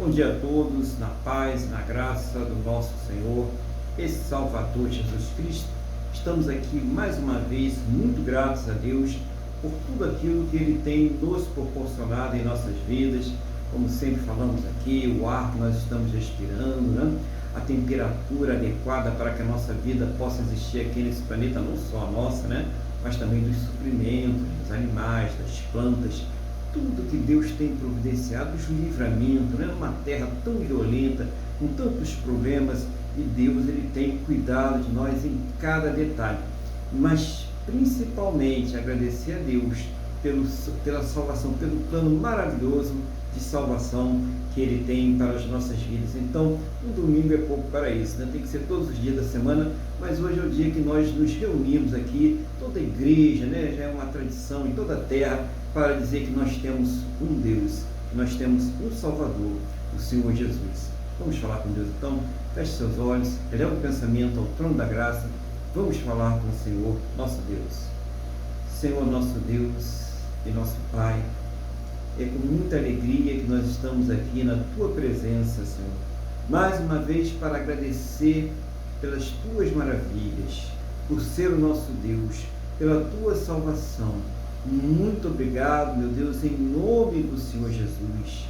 Bom dia a todos, na paz, na graça do nosso Senhor e Salvador Jesus Cristo. Estamos aqui mais uma vez muito gratos a Deus por tudo aquilo que Ele tem nos proporcionado em nossas vidas. Como sempre falamos aqui, o ar que nós estamos respirando, né? A temperatura adequada para que a nossa vida possa existir aqui nesse planeta, não só a nossa, né? Mas também dos suprimentos, dos animais, das plantas, tudo que Deus tem providenciado, os livramentos, né? Uma terra tão violenta, com tantos problemas, e Deus ele tem cuidado de nós em cada detalhe. Mas principalmente agradecer a Deus pela salvação, pelo plano maravilhoso de salvação que Ele tem para as nossas vidas. Então, um domingo é pouco para isso, né? Tem que ser todos os dias da semana, mas hoje é o dia que nós nos reunimos aqui, toda a igreja, né? Já é uma tradição em toda a terra, para dizer que nós temos um Deus, que nós temos um Salvador, o Senhor Jesus. Vamos falar com Deus então? Feche seus olhos, eleva o pensamento ao trono da graça. Vamos falar com o Senhor, nosso Deus. Senhor, nosso Deus e nosso Pai, é com muita alegria que nós estamos aqui na Tua presença, Senhor. Mais uma vez para agradecer pelas Tuas maravilhas, por ser o nosso Deus, pela Tua salvação. Muito obrigado, meu Deus, em nome do Senhor Jesus.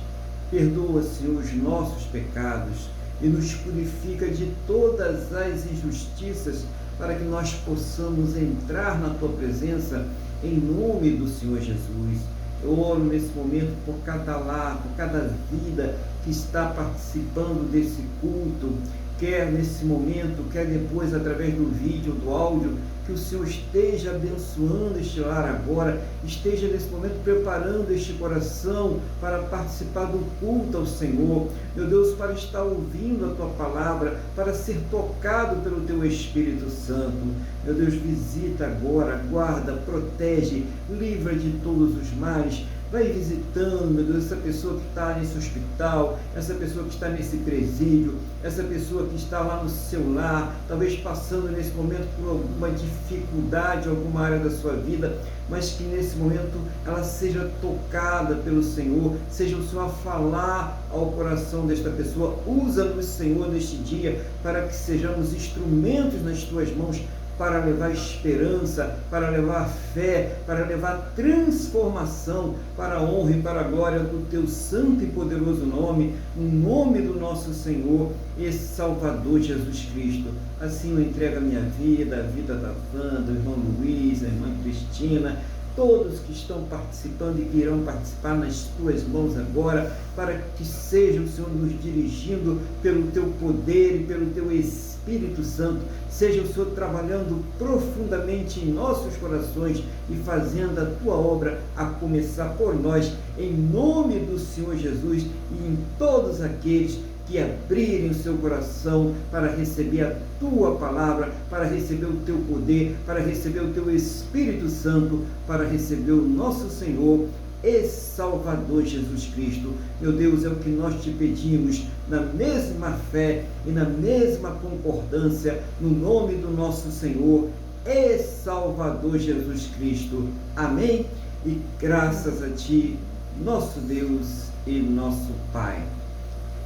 Perdoa, Senhor, os nossos pecados e nos purifica de todas as injustiças para que nós possamos entrar na Tua presença em nome do Senhor Jesus. Eu oro nesse momento por cada lar, por cada vida que está participando desse culto, quer nesse momento, quer depois através do vídeo, do áudio, que o Senhor esteja abençoando este lar agora, esteja nesse momento preparando este coração para participar do culto ao Senhor, meu Deus, para estar ouvindo a Tua palavra, para ser tocado pelo Teu Espírito Santo. Meu Deus, visita agora, guarda, protege, livra de todos os males. Vai visitando, meu Deus, essa pessoa que está nesse hospital, essa pessoa que está nesse presídio, essa pessoa que está lá no seu lar, talvez passando nesse momento por alguma dificuldade, alguma área da sua vida, mas que nesse momento ela seja tocada pelo Senhor, seja o Senhor a falar ao coração desta pessoa. Usa-nos, Senhor, neste dia, para que sejamos instrumentos nas Tuas mãos, para levar esperança, para levar fé, para levar transformação, para a honra e para a glória do Teu santo e poderoso nome, no nome do nosso Senhor e Salvador Jesus Cristo. Assim eu entrego a minha vida, a vida da Wanda, do irmão Luiz, da irmã Cristina, todos que estão participando e que irão participar nas Tuas mãos agora, para que seja o Senhor nos dirigindo pelo Teu poder e pelo Teu Espírito Santo, seja o Senhor trabalhando profundamente em nossos corações e fazendo a Tua obra, a começar por nós, em nome do Senhor Jesus, e em todos aqueles que abrirem o seu coração para receber a Tua palavra, para receber o Teu poder, para receber o Teu Espírito Santo, para receber o nosso Senhor e Salvador Jesus Cristo. Meu Deus, é o que nós Te pedimos, na mesma fé e na mesma concordância, no nome do nosso Senhor e Salvador Jesus Cristo. Amém? E graças a Ti, nosso Deus e nosso Pai.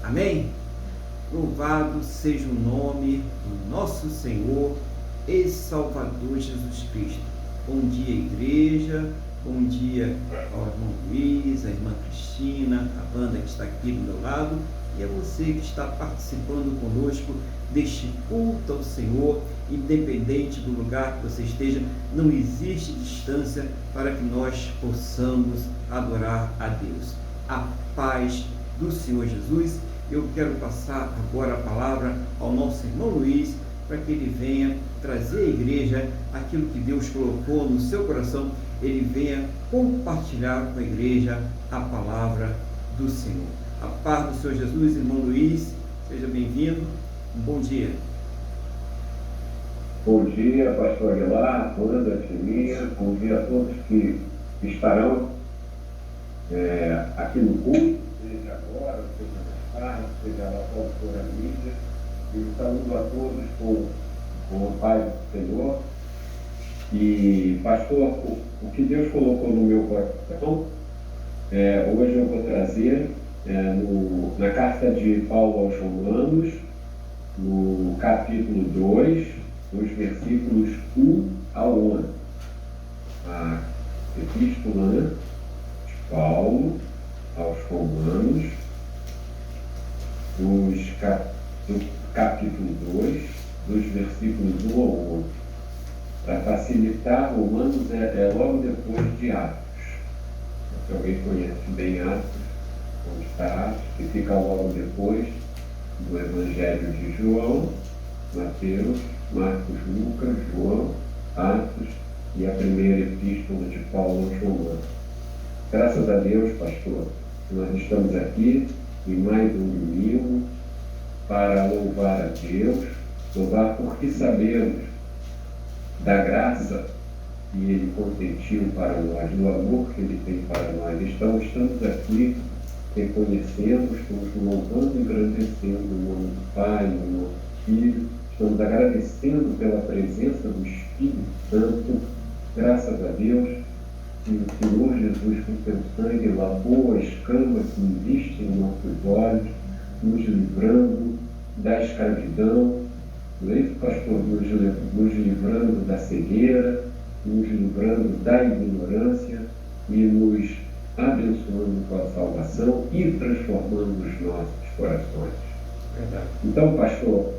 Amém? Louvado seja o nome do nosso Senhor e Salvador Jesus Cristo. Bom dia, igreja. Bom dia ao irmão Luiz, à irmã Cristina, a banda que está aqui do meu lado, e a você que está participando conosco deste culto ao Senhor, independente do lugar que você esteja. Não existe distância para que nós possamos adorar a Deus. A paz do Senhor Jesus. Eu quero passar agora a palavra ao nosso irmão Luiz, para que ele venha trazer à igreja aquilo que Deus colocou no seu coração, ele venha compartilhar com a igreja a palavra do Senhor. A paz do Senhor Jesus, irmão Luiz, seja bem-vindo, um bom dia. Bom dia, pastor Aguilar, Wanda, Timinha, bom dia a todos que estarão aqui no culto, seja agora, seja mais tarde, seja lá qual for a mídia. E saúdo a todos com o Pai do Senhor. E, pastor, o que Deus colocou no meu coração, hoje eu vou trazer na carta de Paulo aos Romanos, no capítulo 2, nos versículos 1 ao 11. A epístola de Paulo aos Romanos, no capítulo 2, dos versículos 1 ao 11. Para facilitar, Romanos é logo depois de Atos. Se alguém conhece bem Atos, onde está Atos, que fica logo depois do Evangelho de João, Mateus, Marcos, Lucas, João, Atos e a primeira epístola de Paulo aos Romanos. Graças a Deus, pastor, nós estamos aqui em mais um domingo para louvar a Deus, louvar porque sabemos da graça que Ele consentiu para nós, do amor que Ele tem para nós. Então, estamos aqui reconhecendo, estamos louvando e engrandecendo o nome do Pai, o nosso Filho, estamos agradecendo pela presença do Espírito Santo, graças a Deus, que o Senhor Jesus, com seu sangue, lavou a escama que existe em nossos olhos, nos livrando da escravidão, pastor, nos livrando da cegueira, nos livrando da ignorância e nos abençoando com a salvação e transformando os nossos corações. Verdade. Então, pastor,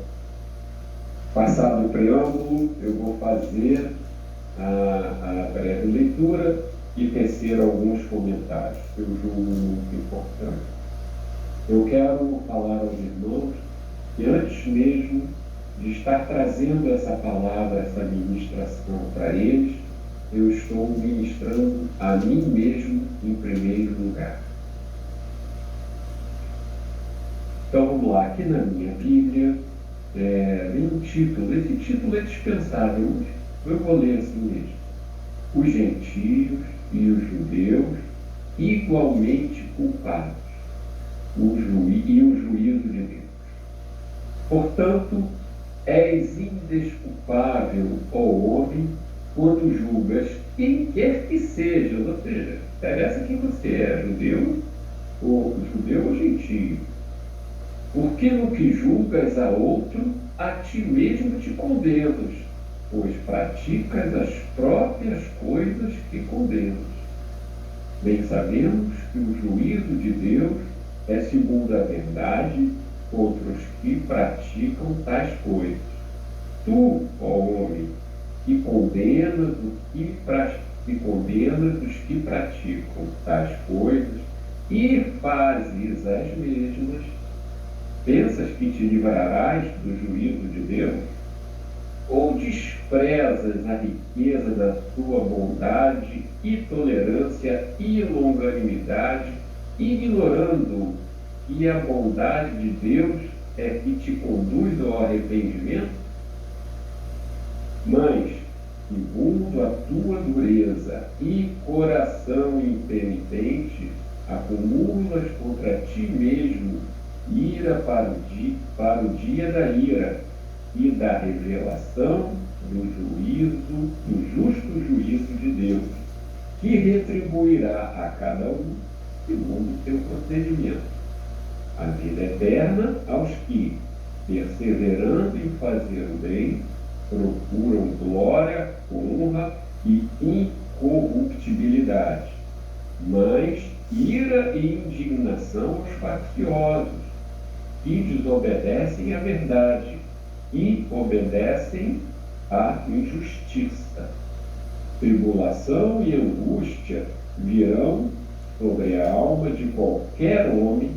passado o preâmbulo, eu vou fazer a breve leitura e tecer alguns comentários que eu julgo muito importantes. Eu quero falar aos irmãos que antes mesmo de estar trazendo essa palavra, essa ministração para eles, eu estou ministrando a mim mesmo em primeiro lugar. Então vamos lá, aqui na minha Bíblia vem um título, esse título é dispensável, eu vou ler assim mesmo: os gentios e os judeus igualmente culpados, e o juízo de Deus. Portanto, és indesculpável, ó homem, quando julgas quem quer que seja, ou seja, interessa quem você é, judeu ou gentio. Porque no que julgas a outro, a ti mesmo te condenas, pois praticas as próprias coisas que condenas. Bem sabemos que o juízo de Deus é segundo a verdade contra os que praticam tais coisas. Tu, ó homem, que condenas os que praticam tais coisas e fazes as mesmas, pensas que te livrarás do juízo de Deus? Ou desprezas a riqueza da sua bondade e tolerância e longanimidade, ignorando que a bondade de Deus é que te conduz ao arrependimento? Mas, segundo a tua dureza e coração impenitente, acumulas contra ti mesmo ira para o dia da ira e da revelação do justo juízo de Deus, que retribuirá a cada um segundo o seu procedimento. A vida eterna aos que, perseverando em fazer o bem, procuram glória, honra e incorruptibilidade, mas ira e indignação aos facciosos, que desobedecem à verdade e obedecem à injustiça. Tribulação e angústia virão sobre a alma de qualquer homem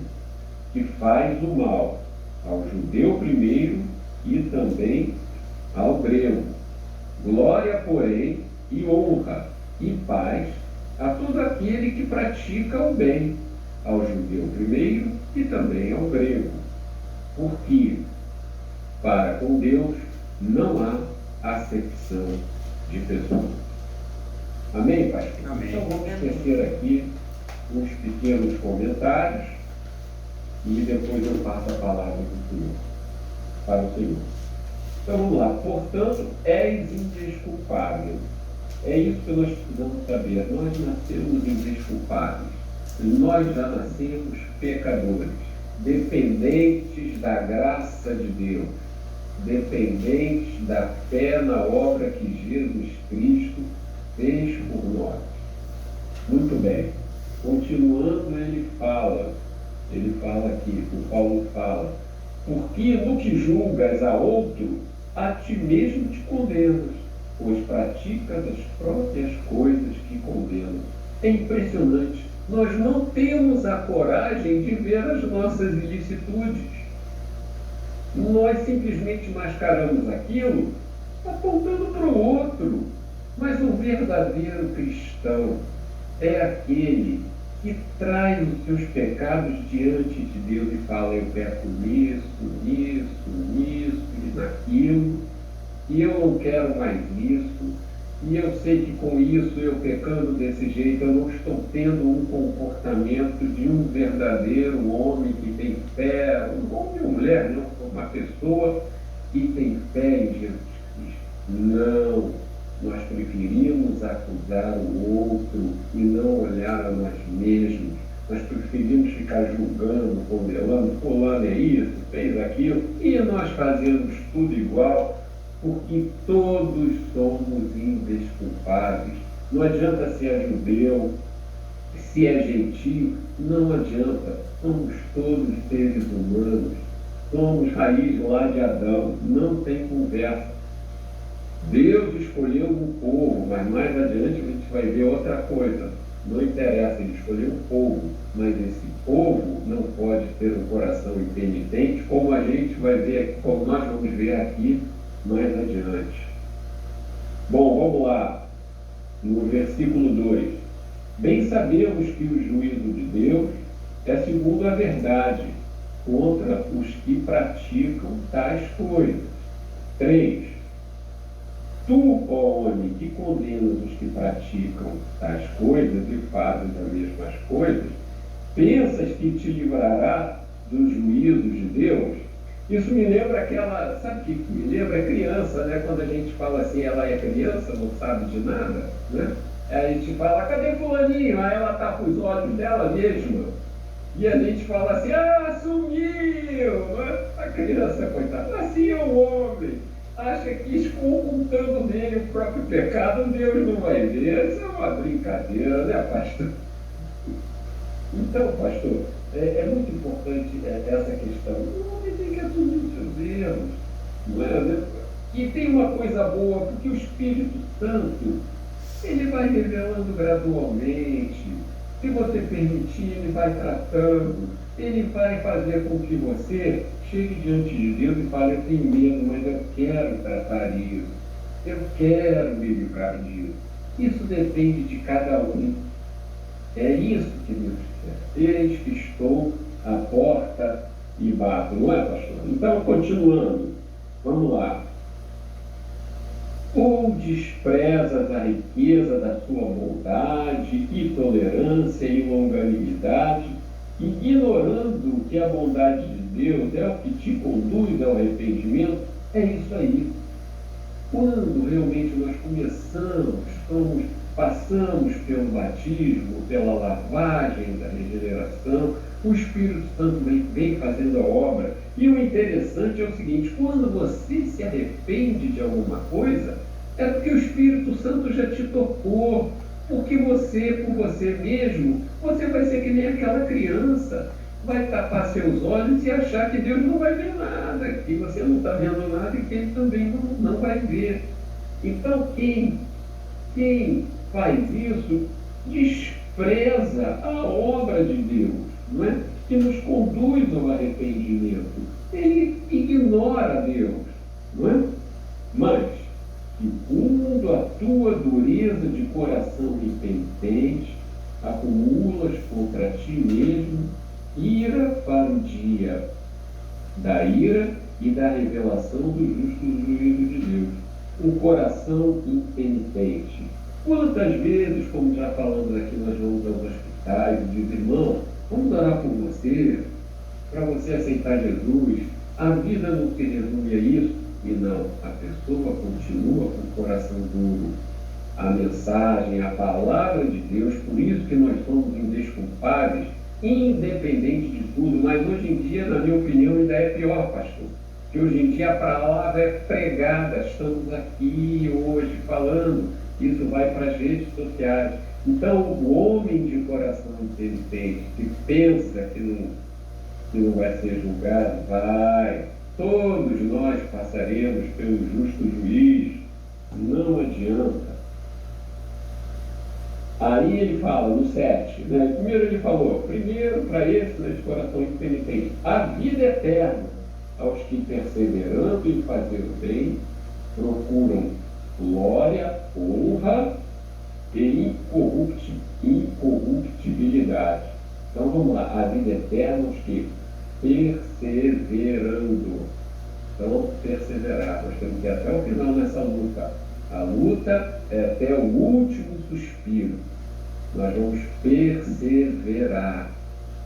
que faz o mal, ao judeu primeiro e também ao grego. Glória, porém, e honra e paz a todo aquele que pratica o bem, ao judeu primeiro e também ao grego. Porque para com Deus não há acepção de pessoas. Amém, pastor? Amém. Então vamos tecer aqui uns pequenos comentários e depois eu passo a palavra do Senhor, para o Senhor. Então vamos lá. Portanto, és indesculpável. É isso que nós precisamos saber. Nós nascemos indesculpáveis. nós já nascemos pecadores, dependentes da graça de Deus, dependentes da fé na obra que Jesus Cristo fez por nós. Muito bem. Continuando, ele fala aqui, o Paulo fala, porque no que julgas a outro, a ti mesmo te condenas, pois praticas as próprias coisas que condenam. É impressionante. Nós não temos a coragem de ver as nossas ilicitudes. Nós simplesmente mascaramos aquilo apontando para o outro. Mas o verdadeiro cristão é aquele que traz os seus pecados diante de Deus e fala: eu peco nisso, e naquilo, e eu não quero mais isso, e eu sei que com isso, eu pecando desse jeito, eu não estou tendo um comportamento de um verdadeiro homem que tem fé, um homem ou mulher, não, uma pessoa que tem fé em Jesus Cristo. Não, nós preferimos acusar o outro e não olhar a nós mesmos. Nós preferimos ficar julgando, condenando, fulano é isso, fez aquilo, e nós fazemos tudo igual, porque todos somos indesculpáveis. Não adianta se é judeu, se é gentio, não adianta. Somos todos seres humanos, somos raiz lá de Adão, não tem conversa. Deus escolheu um povo, mas mais adiante a gente vai ver outra coisa. Não interessa, ele escolheu um povo, mas esse povo não pode ter um coração impenitente, como a gente vai ver, como nós vamos ver aqui mais adiante. Bom, vamos lá. No versículo 2. Bem sabemos que o juízo de Deus é segundo a verdade, contra os que praticam tais coisas. 3. Tu, ó homem, que condenas os que praticam tais coisas e fazem as mesmas coisas, pensas que te livrará dos juízos de Deus? Isso me lembra aquela, sabe o que me lembra? É criança, né? Quando a gente fala assim, ela é criança, não sabe de nada, né? Aí a gente fala, cadê fulaninho? Aí ela tapa os olhos dela mesma. E a gente fala assim, sumiu! A criança, coitada, assim é o homem. Acha que ocultando nele o próprio pecado, Deus não vai ver. Isso é uma brincadeira, né, pastor? Então, pastor, é muito importante essa questão. O homem tem que assumir os seus erros. Não é, né? E tem uma coisa boa, porque o Espírito Santo, ele vai revelando gradualmente. Se você permitir, ele vai tratando. Ele vai fazer com que você chegue diante de Deus e fale: eu tenho medo, mas eu quero tratar isso. Eu quero me livrar disso. Isso depende de cada um. É isso que Deus quer. Eis que estou à porta e bato. Não é, pastor? Então, continuando. Vamos lá. Ou desprezas a riqueza da sua bondade e tolerância e longanimidade, ignorando que a bondade de Deus é o que te conduz ao arrependimento? É isso aí. Quando realmente nós passamos pelo batismo, pela lavagem da regeneração, o Espírito Santo vem fazendo a obra. E o interessante é o seguinte: quando você se arrepende de alguma coisa, é porque o Espírito Santo já te tocou. Porque você, por você mesmo, você vai ser que nem aquela criança. Vai tapar seus olhos e achar que Deus não vai ver nada, que você não está vendo nada e que Ele também não vai ver. Então, quem faz isso despreza a obra de Deus, não é? Que nos conduz ao arrependimento. Ele ignora Deus, não é? Mas, segundo a tua dureza de coração impenitente, acumulas contra ti mesmo ira para o dia da ira e da revelação do justo juízo de Deus. Um coração impenitente. Quantas vezes, como já falamos aqui, nós vamos aos hospitais e dizemos: irmão, vamos orar por você, para você aceitar Jesus. A vida não se resume a isso. E não, a pessoa continua com o coração duro. a mensagem, a palavra de Deus, por isso que nós somos indesculpáveis, independente de tudo. Mas hoje em dia, na minha opinião, ainda é pior, pastor, que hoje em dia a palavra é pregada. Estamos aqui hoje falando, isso vai para as redes sociais. Então, o homem de coração inteligente, que pensa que não vai ser julgado, vai. Todos nós passaremos pelo justo juiz. Não adianta. Aí ele fala no 7, né? Primeiro ele falou, primeiro para esse de coração impenitente, a vida eterna aos que perseverando em fazer o bem, procuram glória, honra e incorruptibilidade. Então vamos lá, a vida eterna aos que perseverando. Então, perseverar, nós temos que ir até o final nessa luta. A luta é até o último suspiro. Nós vamos perseverar.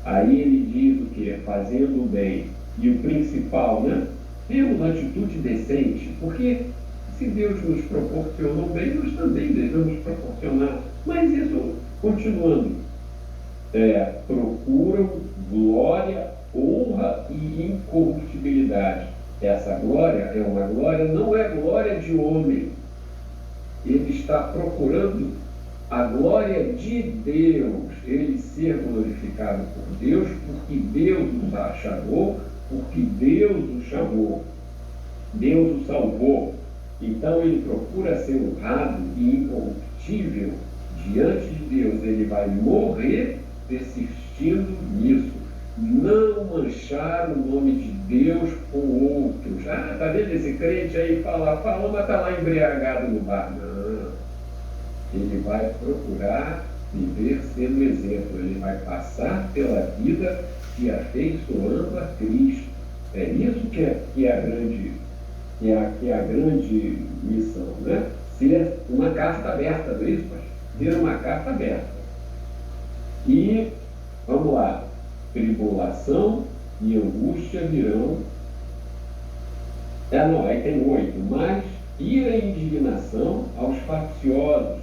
Aí ele diz o que? Fazendo o bem. E o principal, né? Temos atitude decente, porque se Deus nos proporcionou bem, nós também devemos proporcionar. Mas isso, continuando, procuram glória, honra e incorruptibilidade. Essa glória é uma glória, não é glória de homem. Ele está procurando a glória de Deus, ele ser glorificado por Deus, porque Deus o chamou, porque Deus o chamou, Deus o salvou. Então ele procura ser honrado e incorruptível diante de Deus. Ele vai morrer persistindo nisso. Não manchar o nome de Deus com outros. Ah, está vendo esse crente aí fala, mas está lá embriagado no bar. Não. Ele vai procurar viver sendo exemplo. Ele vai passar pela vida se afeiçoando a Cristo. É isso que é a grande missão, né? Ser uma carta aberta, não é isso, pastor? Ser uma carta aberta. E, vamos lá, tribulação e angústia virão. Aí tem 8. Mas ira e indignação aos facciosos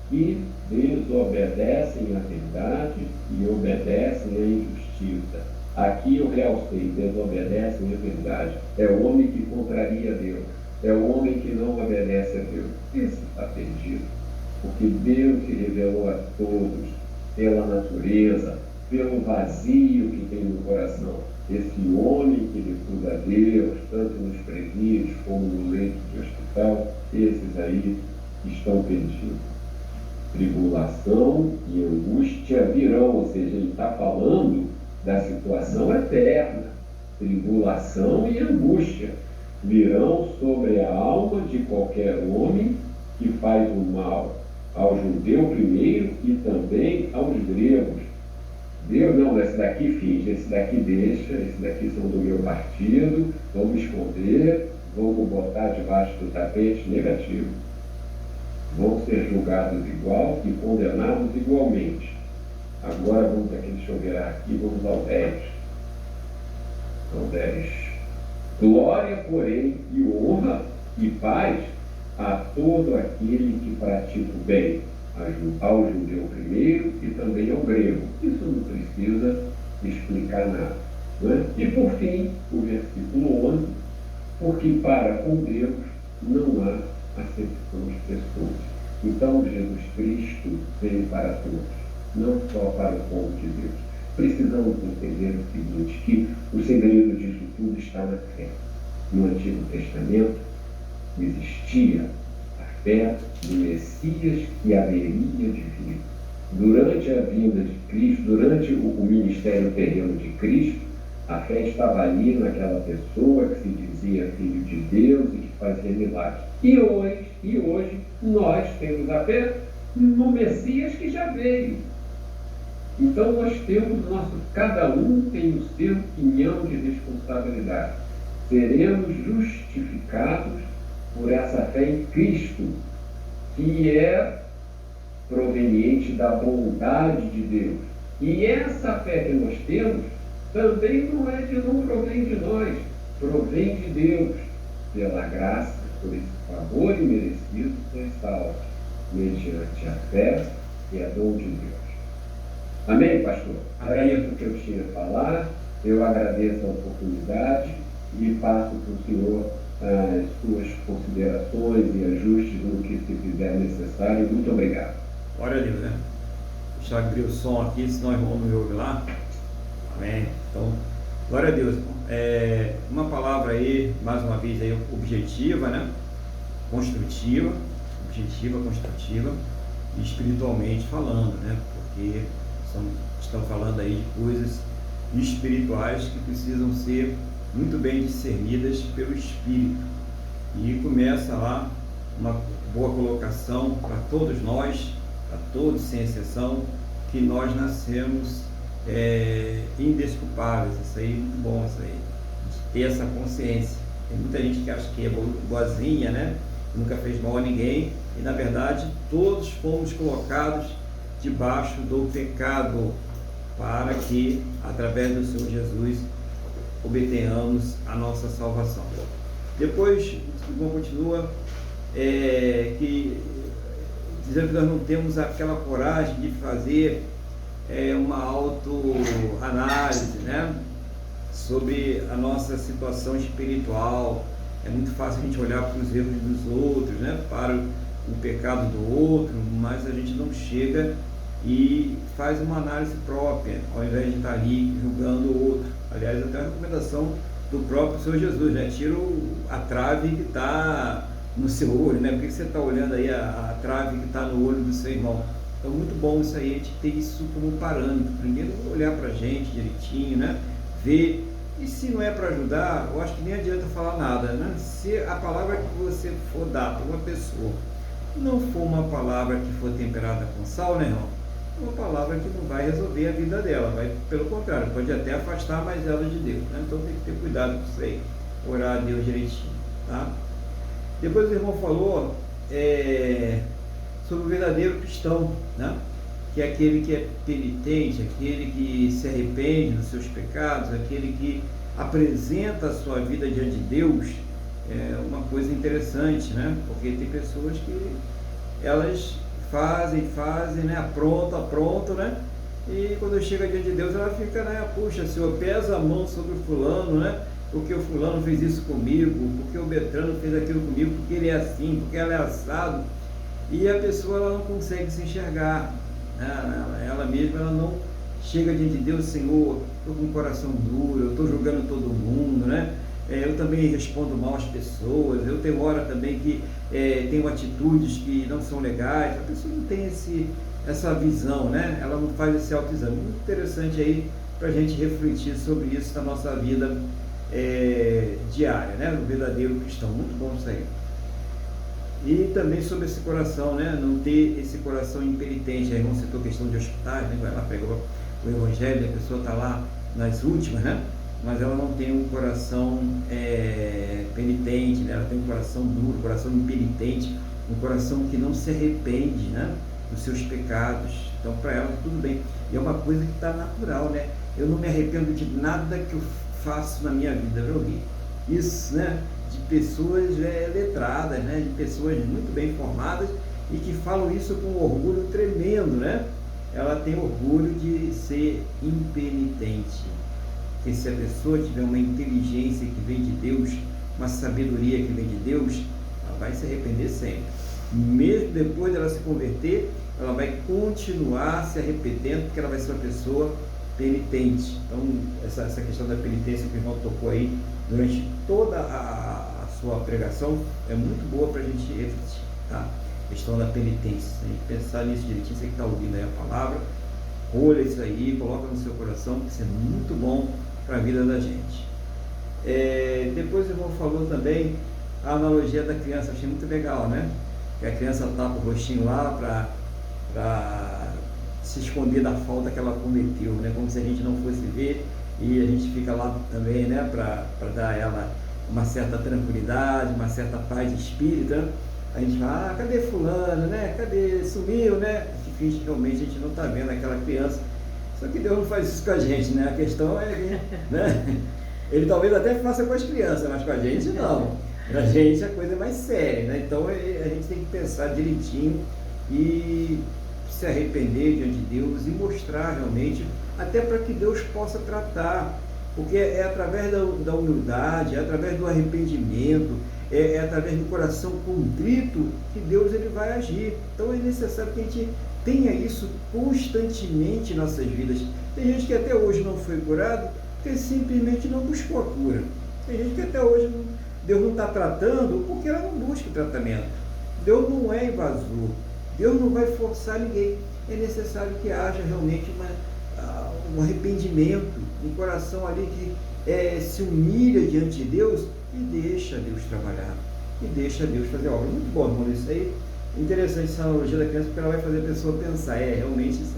que desobedecem à verdade e obedecem à injustiça. Aqui eu realcei, desobedecem à verdade. É o homem que contraria Deus. É o homem que não obedece a Deus. Esse está perdido. Porque Deus se revelou a todos pela natureza, pelo vazio que tem no coração. Esse homem que recusa a Deus, tanto nos presídios como no leito de hospital, esses aí estão perdidos. Tribulação e angústia virão, ou seja, ele está falando da situação eterna. Tribulação e angústia virão sobre a alma de qualquer homem que faz o mal, ao judeu primeiro e também aos gregos. Deus, não, esse daqui finge, esse daqui deixa, esse daqui são do meu partido, vamos esconder, vamos botar debaixo do tapete. Negativo. Vão ser julgados igual e condenados igualmente. Agora vamos aqui, deixa eu virar aqui, vamos ao 10. Ao 10. Glória, porém, e honra e paz a todo aquele que pratica o bem, ao judeu primeiro e também ao grego. Isso não precisa explicar nada. Não é? E por fim, o versículo 11, porque para com Deus não há acepção de pessoas. Então Jesus Cristo veio para todos, não só para o povo de Deus. Precisamos entender o seguinte, que o segredo disso tudo está na fé. No Antigo Testamento existia a fé do Messias que haveria de vir. Durante a vinda de Cristo, durante o ministério terreno de Cristo, a fé estava ali naquela pessoa que se dizia filho de Deus e que fazia milagres. E hoje nós temos a fé no Messias que já veio. Então nós temos cada um tem o seu quinhão de responsabilidade. Seremos justificados por essa fé em Cristo, que é proveniente da bondade de Deus. E essa fé que nós temos também não provém de nós, provém de Deus, pela graça, por esse favor imerecido, foi salvo. mediante a fé, que é dom de Deus. Amém, pastor? Era isso que eu tinha a falar. Eu agradeço a oportunidade e passo para o senhor as suas considerações e ajustes no que se fizer necessário. Muito obrigado. Glória a Deus, né? Deixa eu abrir o som aqui, senão o irmão não me ouve lá. Amém. Então, glória a Deus, irmão. Uma palavra aí, mais uma vez aí, objetiva, né? Construtiva, construtiva, e espiritualmente falando, né? Porque estão falando aí de coisas espirituais que precisam ser muito bem discernidas pelo Espírito. E começa lá uma boa colocação para todos nós, para todos sem exceção, que nós nascemos indesculpáveis. Isso aí é muito bom, isso aí, ter essa consciência. Tem muita gente que acha que é boazinha, né? Nunca fez mal a ninguém, e na verdade todos fomos colocados debaixo do pecado, para que através do Senhor Jesus obtenhamos a nossa salvação. Depois o irmão continua dizendo que nós não temos aquela coragem de fazer uma autoanálise, né, sobre a nossa situação espiritual. É muito fácil a gente olhar para os erros dos outros, né, para o pecado do outro, mas a gente não chega e faz uma análise própria, ao invés de estar ali julgando o outro. Aliás, até a recomendação do próprio Senhor Jesus, né? Tira a trave que está no seu olho, né? Por que você está olhando aí a trave que está no olho do seu irmão? Então, muito bom isso aí, a gente ter isso como parâmetro. Primeiro, olhar para a gente direitinho, né? Ver. E se não é para ajudar, eu acho que nem adianta falar nada, né? Se a palavra que você for dar para uma pessoa não for uma palavra que for temperada com sal, né, irmão? Uma palavra que não vai resolver a vida dela, vai, pelo contrário, pode até afastar mais ela de Deus, né? Então tem que ter cuidado com isso aí, orar a Deus direitinho, tá? Depois o irmão falou sobre o verdadeiro cristão, né? Que é aquele que é penitente, aquele que se arrepende dos seus pecados, aquele que apresenta a sua vida diante de Deus. É uma coisa interessante, né? Porque tem pessoas que elas fazem, né? Aprontam, né? E quando chega diante de Deus, ela fica, né? Puxa, Senhor, pesa a mão sobre o fulano, né? Porque o fulano fez isso comigo, porque o Betrano fez aquilo comigo, porque ele é assim, porque ela é assado. E a pessoa ela não consegue se enxergar, né? Ela mesma ela não chega diante de Deus, Senhor, estou com o coração duro, eu estou julgando todo mundo, né? Eu também respondo mal às pessoas, eu tenho hora também que tenho atitudes que não são legais. A pessoa não tem essa visão, né? Ela não faz esse autoexame. Muito interessante aí para a gente refletir sobre isso na nossa vida diária, né? No verdadeiro cristão. Muito bom isso aí. E também sobre esse coração, né? Não ter esse coração impenitente. A irmã citou a questão de hospitais, né? Vai lá, pegou o evangelho, a pessoa está lá nas últimas, né? Mas ela não tem um coração penitente, né? Ela tem um coração duro, um coração impenitente, um coração que não se arrepende, né? Dos seus pecados. Então, para ela, tudo bem. E é uma coisa que está natural, né? Eu não me arrependo de nada que eu faço na minha vida, eu vi isso, né? De pessoas letradas, né? De pessoas muito bem informadas e que falam isso com um orgulho tremendo, né? Ela tem orgulho de ser impenitente. Porque se a pessoa tiver uma inteligência que vem de Deus, uma sabedoria que vem de Deus, ela vai se arrepender sempre. Mesmo depois dela se converter, ela vai continuar se arrependendo, porque ela vai ser uma pessoa penitente. Então, essa questão da penitência que o irmão tocou aí durante toda a sua pregação é muito boa para a gente refletir, tá? A questão da penitência. Se a gente pensar nisso direitinho, você que está ouvindo aí a palavra, olha isso aí, coloca no seu coração, que isso é muito bom para a vida da gente. Depois o irmão falou também a analogia da criança, achei muito legal, né? Que a criança tapa o rostinho lá para se esconder da falta que ela cometeu, né? Como se a gente não fosse ver, e a gente fica lá também, né? Para dar a ela uma certa tranquilidade, uma certa paz de espírito, né? A gente fala, cadê fulano, né? Cadê? Sumiu, né? Que finge que realmente a gente não está vendo aquela criança. Só que Deus não faz isso com a gente, né? A questão né? Ele talvez até faça com as crianças, mas com a gente não. A gente a coisa é mais séria, né? Então a gente tem que pensar direitinho e se arrepender diante de Deus e mostrar realmente, até para que Deus possa tratar, porque é através da humildade, é através do arrependimento, é através do coração contrito que Deus ele vai agir. Então é necessário que a gente tenha isso constantemente em nossas vidas. Tem gente que até hoje não foi curado porque simplesmente não buscou a cura. Tem gente que até hoje Deus não está tratando porque ela não busca o tratamento. Deus não é invasor. Deus não vai forçar ninguém. É necessário que haja realmente um arrependimento, um coração ali que se humilha diante de Deus e deixa Deus trabalhar, e deixa Deus fazer a obra. Muito bom, irmão, isso aí. Interessante essa analogia da criança, porque ela vai fazer a pessoa pensar, realmente isso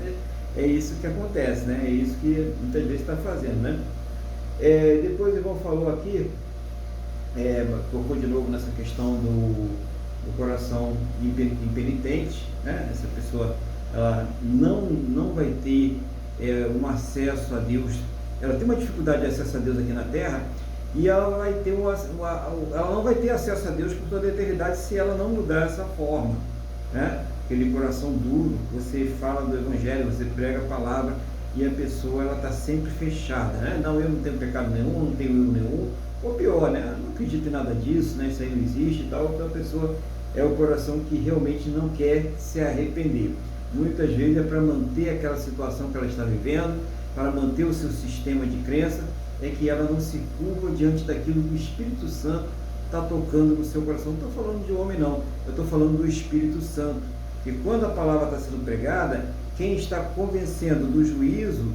é isso que acontece, né? É isso que muitas vezes está fazendo, né? Depois o irmão falou aqui, tocou de novo nessa questão do coração impenitente, né? Essa pessoa, ela não vai ter um acesso a Deus, ela tem uma dificuldade de acesso a Deus aqui na Terra, e ela vai ter ela não vai ter acesso a Deus por toda a eternidade se ela não mudar essa forma, né? Aquele coração duro, você fala do Evangelho, você prega a palavra e a pessoa ela está sempre fechada, né? Não, eu não tenho pecado nenhum, não tenho erro nenhum, ou pior, né? Não acredito em nada disso, né? Isso aí não existe e tal. Então a pessoa é o coração que realmente não quer se arrepender. Muitas vezes é para manter aquela situação que ela está vivendo, para manter o seu sistema de crença, é que ela não se curva diante daquilo que o Espírito Santo está tocando no seu coração. Não estou falando de homem não, eu estou falando do Espírito Santo, que quando a palavra está sendo pregada, quem está convencendo do juízo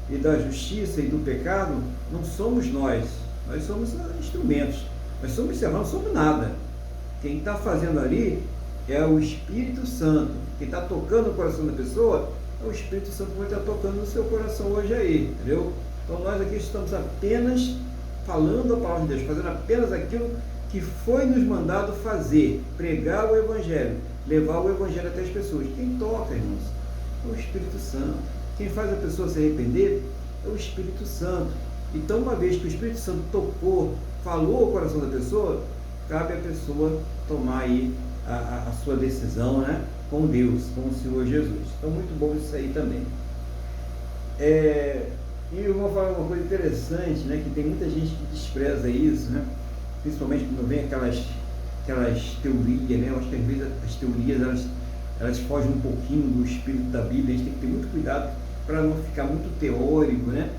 e da justiça e do pecado não somos nós somos instrumentos, nós não somos nada. Quem está fazendo ali é o Espírito Santo. Quem está tocando o coração da pessoa é o Espírito Santo que vai estar tocando no seu coração hoje aí, entendeu? Então nós aqui estamos apenas falando a palavra de Deus, fazendo apenas aquilo que foi nos mandado fazer, pregar o Evangelho, levar o Evangelho até as pessoas. Quem toca, irmãos, é o Espírito Santo. Quem faz a pessoa se arrepender é o Espírito Santo. Então, uma vez que o Espírito Santo tocou, falou o coração da pessoa, cabe a pessoa tomar aí a sua decisão, né, com Deus, com o Senhor Jesus. Então, muito bom isso aí também. E eu vou falar uma coisa interessante, né, que tem muita gente que despreza isso, né, principalmente quando vem aquelas teorias, né. Eu acho que às vezes as teorias elas fogem um pouquinho do espírito da Bíblia. A gente tem que ter muito cuidado para não ficar muito teórico, né,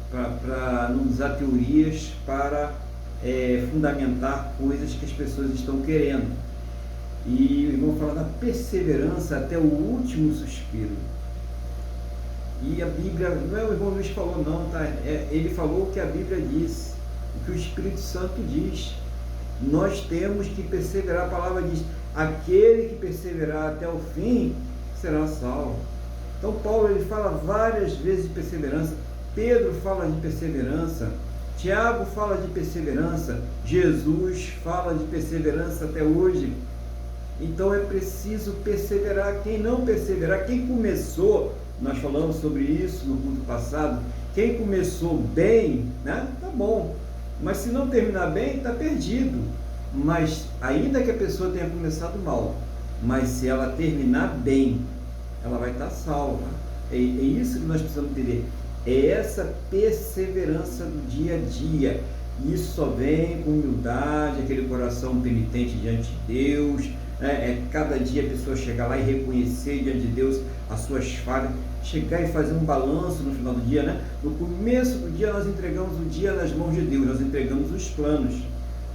para não usar teorias para fundamentar coisas que as pessoas estão querendo. E vamos falar da perseverança até o último suspiro. E a Bíblia, não é o irmão Luiz falou não, tá? Ele falou o que a Bíblia diz, o que o Espírito Santo diz. Nós temos que perseverar. A palavra diz, aquele que perseverar até o fim será salvo. Então Paulo ele fala várias vezes de perseverança, Pedro fala de perseverança, Tiago fala de perseverança, Jesus fala de perseverança até hoje. Então é preciso perseverar. Quem não perseverar, quem começou, nós falamos sobre isso no culto passado, quem começou bem, né, tá bom, mas se não terminar bem, está perdido. Mas ainda que a pessoa tenha começado mal, mas se ela terminar bem, ela vai estar salva. É isso que nós precisamos entender, é essa perseverança do dia a dia. Isso só vem com humildade, aquele coração penitente diante de Deus, né? Cada dia a pessoa chegar lá e reconhecer diante de Deus as suas falhas, chegar e fazer um balanço no final do dia, né? No começo do dia nós entregamos o dia nas mãos de Deus, nós entregamos os planos.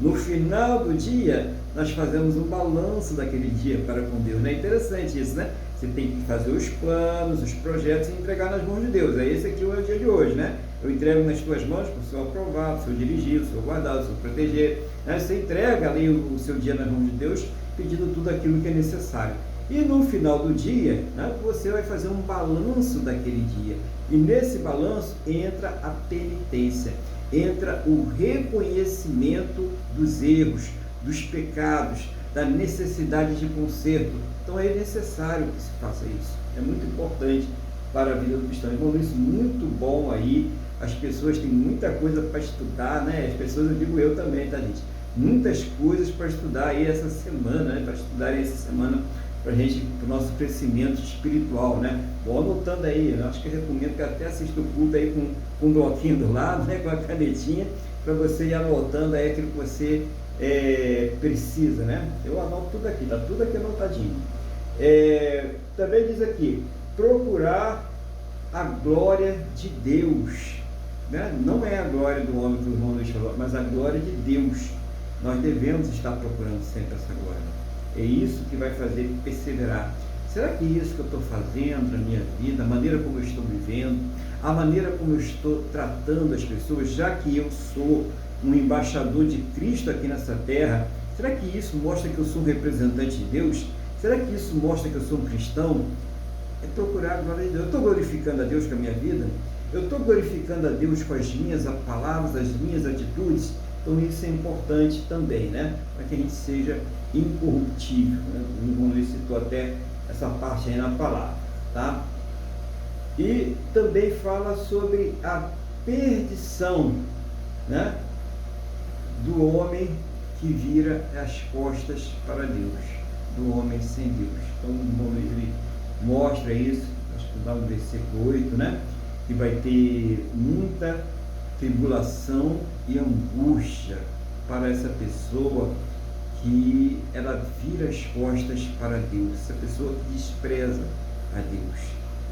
No final do dia nós fazemos um balanço daquele dia para com Deus, né? É interessante isso, né? Você tem que fazer os planos, os projetos e entregar nas mãos de Deus. Esse aqui é o dia de hoje, né? Eu entrego nas tuas mãos para o Senhor aprovar, para o Senhor dirigir, para o Senhor guardar, para o Senhor proteger, né? Você entrega ali o seu dia nas mãos de Deus, pedindo tudo aquilo que é necessário. E no final do dia, né, você vai fazer um balanço daquele dia. E nesse balanço entra a penitência, entra o reconhecimento dos erros, dos pecados, da necessidade de conserto. Então é necessário que se faça isso. É muito importante para a vida do cristão. Irmão Luiz, muito bom aí. As pessoas têm muita coisa para estudar, né? As pessoas, eu digo eu também, tá, gente? Muitas coisas para estudar aí essa semana, né? Para estudar essa semana para o nosso crescimento espiritual, né? Vou anotando aí, eu acho que eu recomendo que até assista o culto aí com um bloquinho do lado, né? Com a canetinha, para você ir anotando aí aquilo que você precisa, né? Eu anoto tudo aqui, tá tudo aqui anotadinho. Também diz aqui, procurar a glória de Deus, né? Não é a glória do homem que o irmão Luiz falou, mas a glória de Deus. Nós devemos estar procurando sempre essa glória. É isso que vai fazer perseverar. Será que isso que eu estou fazendo na minha vida, a maneira como eu estou vivendo, a maneira como eu estou tratando as pessoas, já que eu sou um embaixador de Cristo aqui nessa terra, será que isso mostra que eu sou um representante de Deus? Será que isso mostra que eu sou um cristão? É procurar a glória de Deus. Eu estou glorificando a Deus com a minha vida? Eu estou glorificando a Deus com as minhas palavras, as minhas atitudes? Então isso é importante também, né? Para que a gente seja incorruptível, né? O irmão Luiz citou até essa parte aí na palavra, tá? E também fala sobre a perdição, né? Do homem que vira as costas para Deus, do homem sem Deus. Então o irmão Luiz ele mostra isso, acho que dá no versículo 8, né? Que vai ter muita tribulação e angústia para essa pessoa que ela vira as costas para Deus, essa pessoa que despreza a Deus.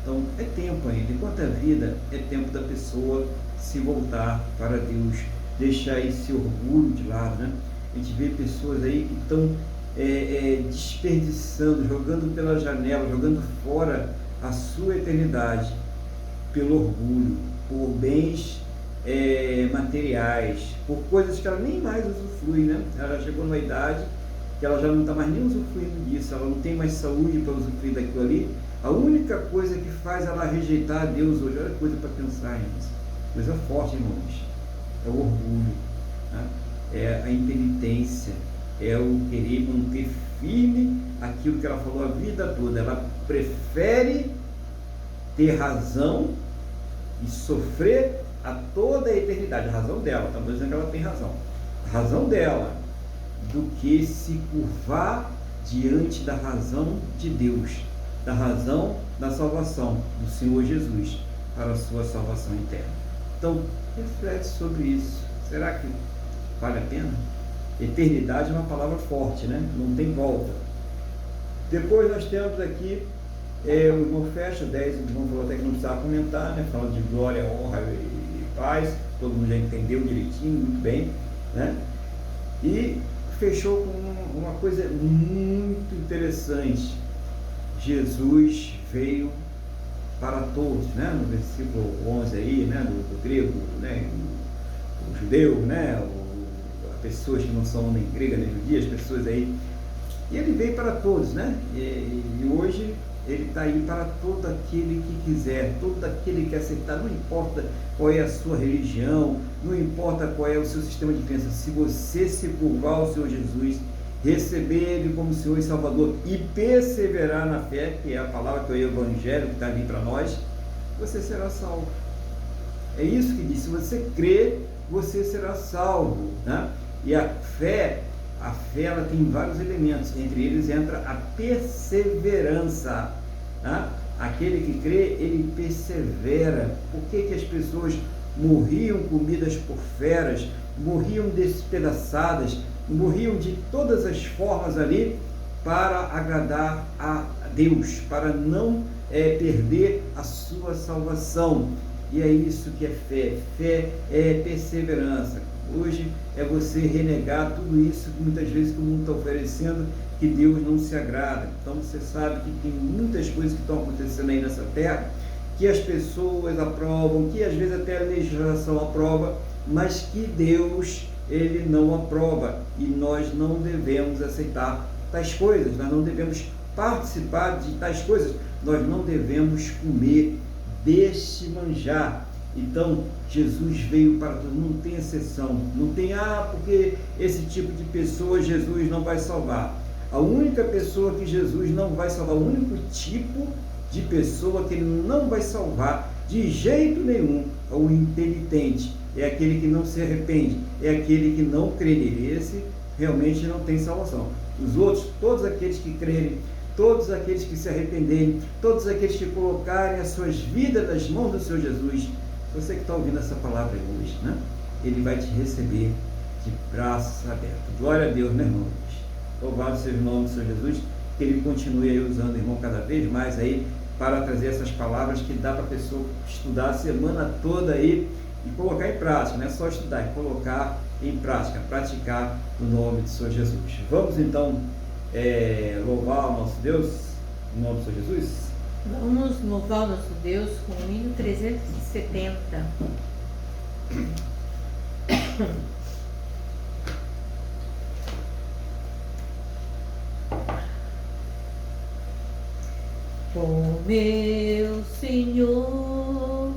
Então é tempo ainda, enquanto a vida é tempo da pessoa se voltar para Deus, deixar esse orgulho de lado, né? A gente vê pessoas aí que estão desperdiçando, jogando pela janela, jogando fora a sua eternidade pelo orgulho, por bens materiais, por coisas que ela nem mais usufrui, né? Ela já chegou numa idade que ela já não está mais nem usufruindo disso, ela não tem mais saúde para usufruir daquilo ali. A única coisa que faz ela rejeitar a Deus hoje, olha coisa para pensar nisso, coisa forte, irmãos, é o orgulho, né? É a impenitência, é o querer manter firme aquilo que ela falou a vida toda. Ela prefere ter razão e sofrer a toda a eternidade, a razão dela, estamos dizendo que ela tem razão, a razão dela, do que se curvar diante da razão de Deus, da razão da salvação do Senhor Jesus para a sua salvação eterna. Então, reflete sobre isso. Será que vale a pena? Eternidade é uma palavra forte, né? Não tem volta. Depois nós temos aqui o irmão fecha 10, o irmão falou até que não precisava comentar, né? Fala de glória, honra e paz, todo mundo já entendeu direitinho, muito bem, né? E fechou com uma coisa muito interessante. Jesus veio para todos, né? No versículo 11 aí, né? Do grego, né? O judeu, né? Pessoas que não são nem grega nem judia, as pessoas aí. E ele veio para todos, né? E hoje ele está aí para todo aquele que quiser, todo aquele que aceitar, não importa qual é a sua religião, não importa qual é o seu sistema de crença, se você se curvar ao Senhor Jesus, receber Ele como Senhor e Salvador e perseverar na fé, que é a palavra que é o Evangelho que está ali para nós, você será salvo. É isso que diz, se você crer, você será salvo, né? E a fé ela tem vários elementos, entre eles entra a perseverança, né? Aquele que crê, ele persevera. Por que as pessoas morriam comidas por feras, morriam despedaçadas, morriam de todas as formas ali para agradar a Deus, para não perder a sua salvação? E é isso que é fé. Fé é perseverança. Hoje é você renegar tudo isso que muitas vezes que o mundo está oferecendo, que Deus não se agrada. Então você sabe que tem muitas coisas que estão acontecendo aí nessa terra, que as pessoas aprovam, que às vezes até a legislação aprova, mas que Deus, Ele não aprova. E nós não devemos aceitar tais coisas, nós não devemos participar de tais coisas, nós não devemos comer deste manjar. Então Jesus veio para todos, não tem exceção, não tem porque esse tipo de pessoa Jesus não vai salvar. A única pessoa que Jesus não vai salvar, o único tipo de pessoa que Ele não vai salvar de jeito nenhum, é o impenitente, é aquele que não se arrepende, é aquele que não crê nele. Esse realmente não tem salvação. Os outros, todos aqueles que crerem, todos aqueles que se arrependerem, todos aqueles que colocarem as suas vidas nas mãos do Senhor Jesus. Você que está ouvindo essa palavra hoje, né? Ele vai te receber de braços abertos. Glória a Deus, né, irmãos? Louvado seja o nome do Senhor Jesus, que Ele continue aí usando, irmão, cada vez mais aí, para trazer essas palavras que dá para a pessoa estudar a semana toda aí e colocar em prática. Não é só estudar, é colocar em prática, praticar no nome do Senhor Jesus. Vamos então louvar o nosso Deus no nome do Senhor Jesus? Vamos louvar o nosso Deus com o hino 370. Oh meu Senhor,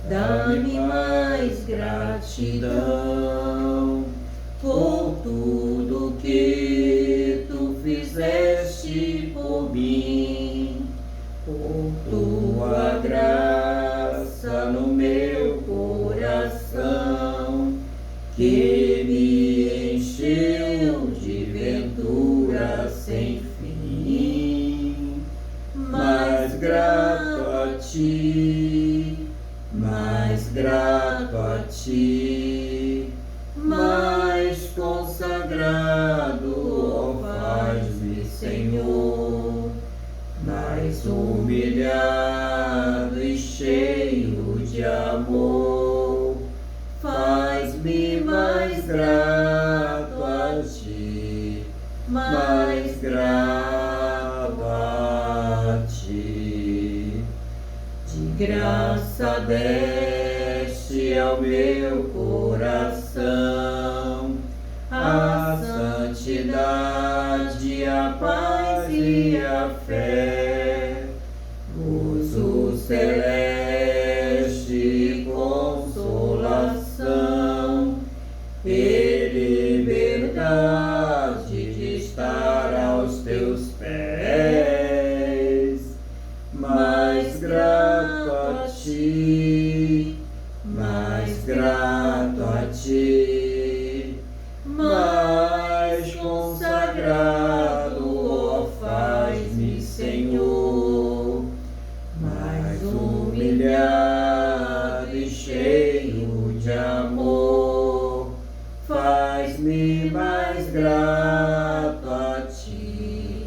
dá-me mais gratidão por tudo que Tu fizeste por mim, por Tua graça no meu coração, que me encheu de ventura sem fim. Mais grato a Ti, mais grato a Ti, mais consagrado, ó, faz-me, Senhor, mais humilhado e cheio de amor, faz-me mais grato a Ti, mais grato a Ti. De graça deste ao meu coração a santidade, a paz e a fé, gozo celeste e consolação, e liberdade de estar aos Teus pés. Mais grato a Ti, mais grato a Ti, mais consagrado, ó, faz-me, Senhor, mais humilhado e cheio de amor, faz-me mais grato a Ti,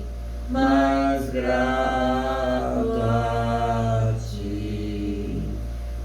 mais grato a Ti.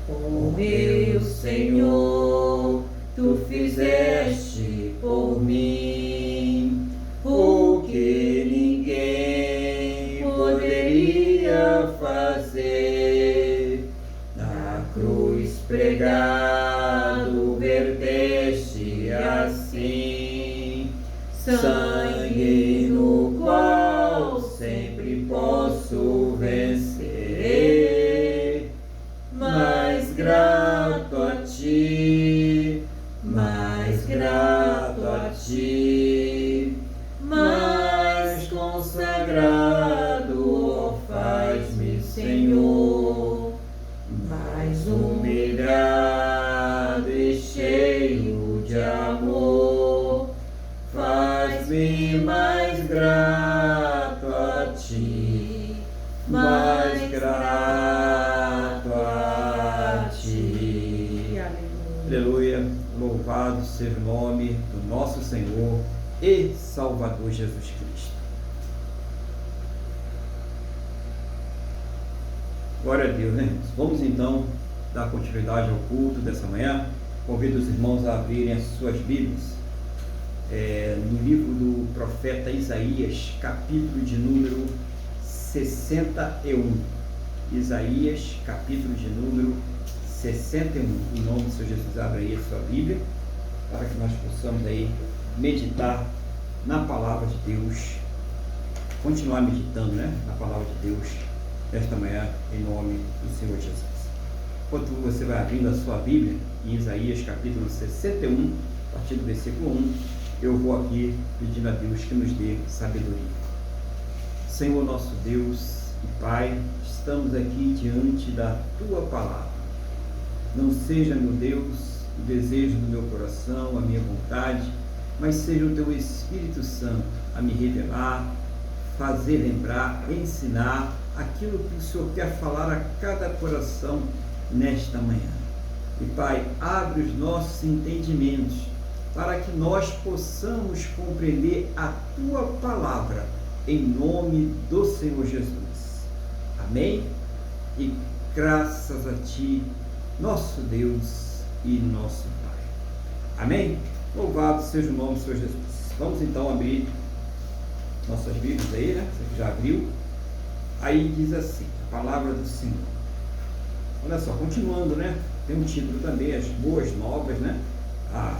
Oh meu Senhor, Tu fizeste por mim o que ninguém poderia fazer. Na cruz pregado verteste assim sangue no qual sempre posso vencer. Mais grato a Ti, mais grato a Ti, mais consagrado, ó, faz-me, Senhor, mais humilhado e cheio de amor, faz-me mais grato a Ti, mais grato a Ti. Aleluia. Louvado seja o nome do nosso Senhor e Salvador Jesus Cristo. Glória a Deus, né? Vamos então dar continuidade ao culto dessa manhã. Convido os irmãos a abrirem as suas Bíblias no livro do profeta Isaías, capítulo de número 61. Isaías, capítulo de número 61. Em nome do Senhor Jesus, abre aí a sua Bíblia, para que nós possamos aí meditar na palavra de Deus, continuar meditando, né, na palavra de Deus esta manhã, em nome do Senhor Jesus. Enquanto você vai abrindo a sua Bíblia, em Isaías capítulo 61, a partir do versículo 1, eu vou aqui pedindo a Deus que nos dê sabedoria. Senhor nosso Deus e Pai, estamos aqui diante da Tua palavra. Não seja, meu Deus, o desejo do meu coração, a minha vontade, mas seja o Teu Espírito Santo a me revelar, fazer lembrar, ensinar aquilo que o Senhor quer falar a cada coração nesta manhã. E Pai, abre os nossos entendimentos para que nós possamos compreender a Tua palavra em nome do Senhor Jesus. Amém? E graças a Ti, nosso Deus e nosso Pai. Amém? Louvado seja o nome do Senhor Jesus. Vamos então abrir nossas Bíblias aí, né? Você já abriu. Aí diz assim, a palavra do Senhor. Olha só, continuando, né? Tem um título também, As Boas Novas, né? A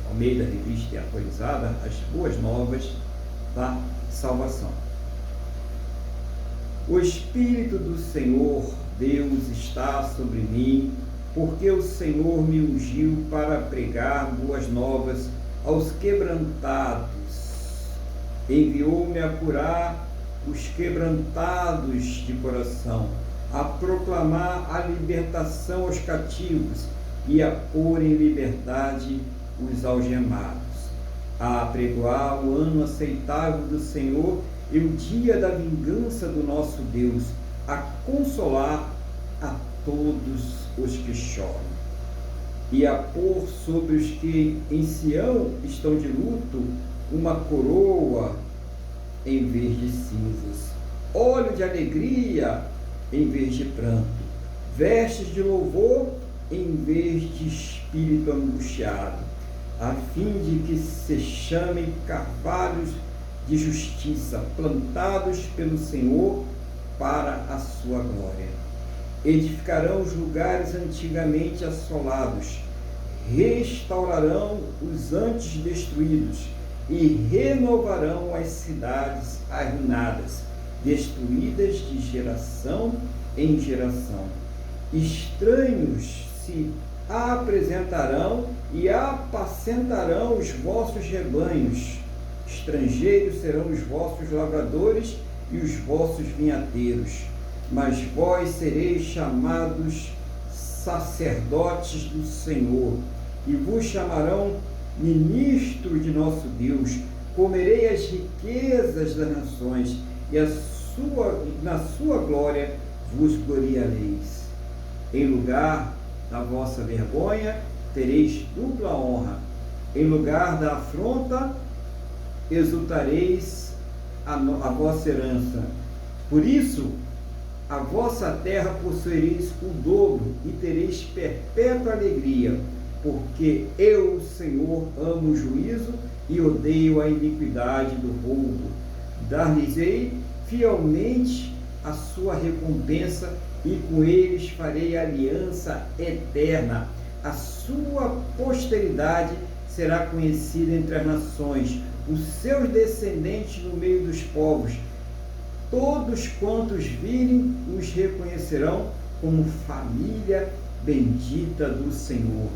Almeida Revista Atualizada, As Boas Novas da Salvação. O Espírito do Senhor Deus está sobre mim, porque o Senhor me ungiu para pregar boas novas aos quebrantados. Enviou-me a curar os quebrantados de coração, a proclamar a libertação aos cativos e a pôr em liberdade os algemados, a apregoar o ano aceitável do Senhor e o dia da vingança do nosso Deus, a consolar a todos os que choram, e a pôr sobre os que em Sião estão de luto uma coroa em vez de cinzas, óleo de alegria em vez de pranto, vestes de louvor em vez de espírito angustiado, a fim de que se chamem carvalhos de justiça, plantados pelo Senhor para a sua glória. Edificarão os lugares antigamente assolados, restaurarão os antes destruídos e renovarão as cidades arruinadas, destruídas de geração em geração. Estranhos se apresentarão e apacentarão os vossos rebanhos. Estrangeiros serão os vossos lavradores e os vossos vinhateiros. Mas vós sereis chamados sacerdotes do Senhor, e vos chamarão ministros de nosso Deus. Comerei as riquezas das nações, e na sua glória vos gloriareis. Em lugar da vossa vergonha, tereis dupla honra. Em lugar da afronta, exultareis a vossa herança. Por isso, a vossa terra possuireis o dobro e tereis perpétua alegria, porque eu, o Senhor, amo o juízo e odeio a iniquidade do roubo. Dar-lhes-ei fielmente a sua recompensa, e com eles farei aliança eterna. A sua posteridade será conhecida entre as nações, os seus descendentes no meio dos povos. Todos quantos virem os reconhecerão como família bendita do Senhor.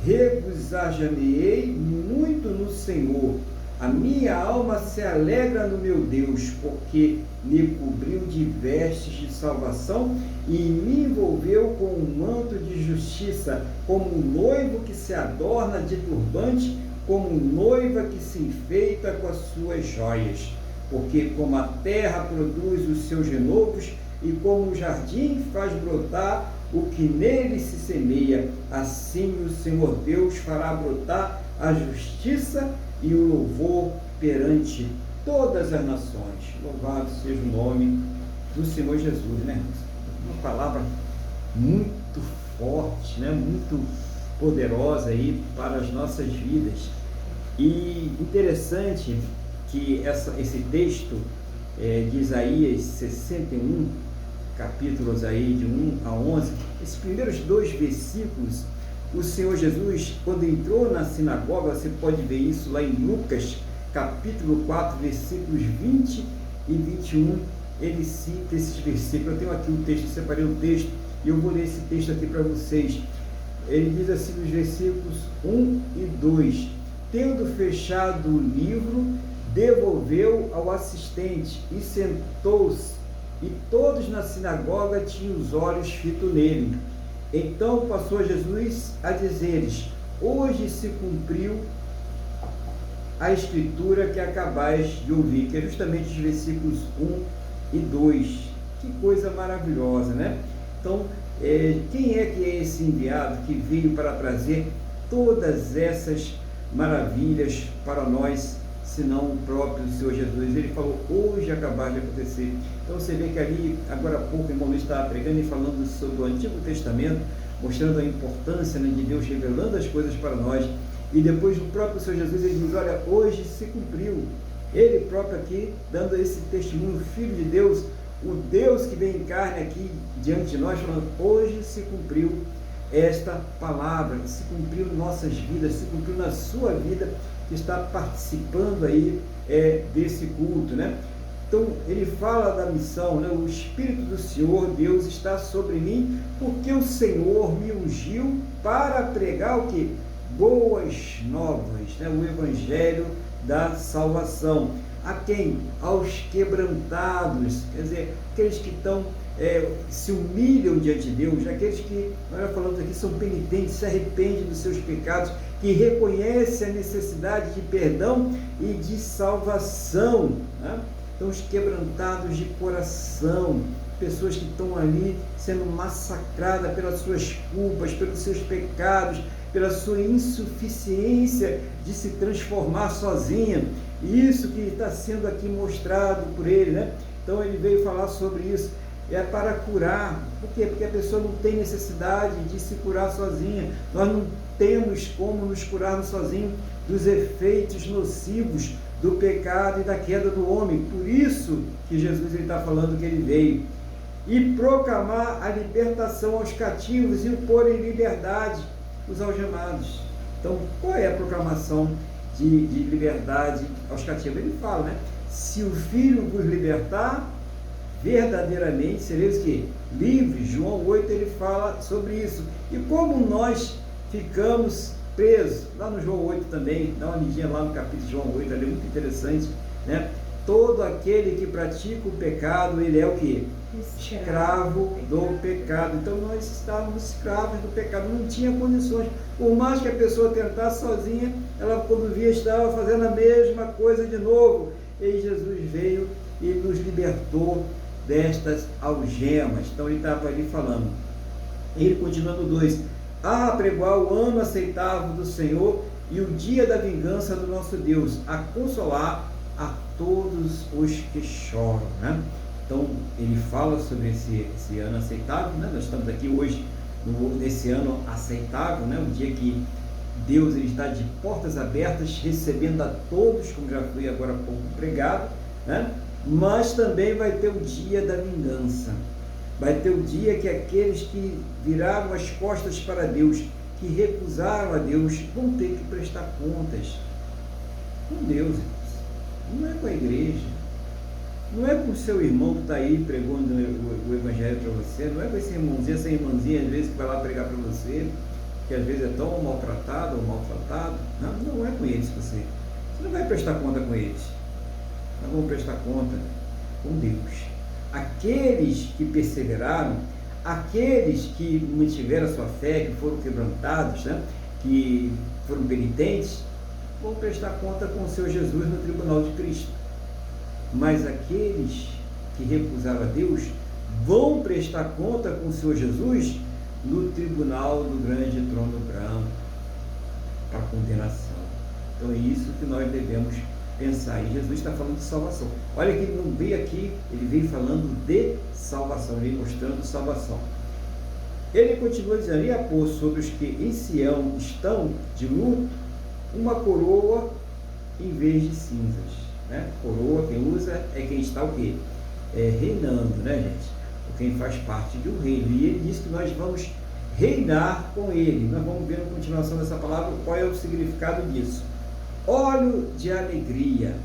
Regozijar-me-ei muito no Senhor. A minha alma se alegra no meu Deus, porque me cobriu de vestes de salvação e me envolveu com um manto de justiça, como um noivo que se adorna de turbante, como noiva que se enfeita com as suas joias. Porque como a terra produz os seus renovos, e como o jardim faz brotar o que nele se semeia, assim o Senhor Deus fará brotar a justiça e o louvor perante todas as nações. Louvado seja o nome do Senhor Jesus, né? Uma palavra muito forte, né? Muito poderosa aí para as nossas vidas. E interessante que esse texto de Isaías 61, capítulos aí de 1 a 11, esses primeiros 2 versículos, o Senhor Jesus, quando entrou na sinagoga, você pode ver isso lá em Lucas, capítulo 4, versículos 20 e 21, ele cita esses versículos. Eu tenho aqui um texto, separei um texto, e eu vou ler esse texto aqui para vocês. Ele diz assim nos versículos 1 e 2: tendo fechado o livro, devolveu ao assistente e sentou-se, e todos na sinagoga tinham os olhos fitos nele. Então passou Jesus a dizer-lhes: hoje se cumpriu a escritura que acabais de ouvir, que é justamente os versículos 1 e 2. Que coisa maravilhosa, né? Então, quem é que é esse enviado que veio para trazer todas essas maravilhas para nós, senão o próprio Senhor Jesus? Ele falou, hoje acabar de acontecer. Então você vê que ali, agora há pouco, o irmão Luiz estava pregando e falando sobre o Antigo Testamento, mostrando a importância, né, de Deus revelando as coisas para nós, e depois o próprio Senhor Jesus, ele diz, olha, hoje se cumpriu. Ele próprio aqui, dando esse testemunho, o Filho de Deus, o Deus que vem em carne aqui diante de nós, falando, hoje se cumpriu esta palavra, se cumpriu em nossas vidas, se cumpriu na sua vida, que está participando aí desse culto, né? Então, ele fala da missão, né? O Espírito do Senhor, Deus, está sobre mim, porque o Senhor me ungiu para pregar o quê? Boas novas, né? O Evangelho da salvação. A quem? Aos quebrantados, quer dizer, aqueles que estão, se humilham diante de Deus, aqueles que, nós falamos aqui, são penitentes, se arrependem dos seus pecados, que reconhecem a necessidade de perdão e de salvação, né? Então, os quebrantados de coração, pessoas que estão ali sendo massacradas pelas suas culpas, pelos seus pecados, pela sua insuficiência de se transformar sozinha. Isso que está sendo aqui mostrado por ele, né? Então ele veio falar sobre isso. É para curar. Por quê? Porque a pessoa não tem necessidade de se curar sozinha. Nós não temos como nos curarmos sozinhos dos efeitos nocivos do pecado e da queda do homem. Por isso que Jesus está falando que ele veio. E proclamar a libertação aos cativos e o pôr em liberdade os algemados. Então, qual é a proclamação de liberdade aos cativos? Ele fala, né? Se o Filho vos libertar, verdadeiramente sereis que livres. João 8 ele fala sobre isso. E como nós ficamos presos, lá no João 8 também, dá uma lidinha lá no capítulo de João 8, ali é muito interessante, né? Todo aquele que pratica o pecado, ele é o que? Escravo do pecado. Então nós estávamos escravos do pecado, não tinha condições. Por mais que a pessoa tentasse sozinha, ela quando via estava fazendo a mesma coisa de novo. E Jesus veio e nos libertou destas algemas. Então ele estava ali falando. Ele continuando 2. A apregoar o ano aceitável do Senhor e o dia da vingança do nosso Deus, a consolar a todos os que choram, né? Então ele fala sobre esse ano aceitável, né? Nós estamos aqui hoje nesse ano aceitável, né? O dia que Deus ele está de portas abertas, recebendo a todos, como já foi agora há pouco pregado, né? Mas também vai ter o dia da vingança. Vai ter o dia que aqueles que viraram as costas para Deus, que recusaram a Deus, vão ter que prestar contas com Deus. Não é com a igreja, não é com o seu irmão que está aí pregando o Evangelho para você, não é com esse irmãozinho, essa irmãzinha às vezes que vai lá pregar para você, que às vezes é tão maltratado ou maltratado. Não é com eles você não vai prestar conta com eles. Nós vamos prestar conta com Deus. Aqueles que perseveraram, aqueles que mantiveram a sua fé, que foram quebrantados, né? Que foram penitentes, vão prestar conta com o Senhor Jesus no tribunal de Cristo. Mas aqueles que recusaram a Deus vão prestar conta com o Senhor Jesus no tribunal do grande trono branco, para condenação. Então é isso que nós devemos pensar. E Jesus está falando de salvação. Olha que ele não veio aqui, ele veio falando de salvação, ele veio mostrando salvação. Ele continua dizendo, e a pôr sobre os que em Sião estão de luto uma coroa em vez de cinzas, né? Coroa, quem usa é quem está o quê? Reinando, né, gente? Ou quem faz parte de um reino. E ele diz que nós vamos reinar com ele. Nós vamos ver na continuação dessa palavra qual é o significado disso. Óleo de alegria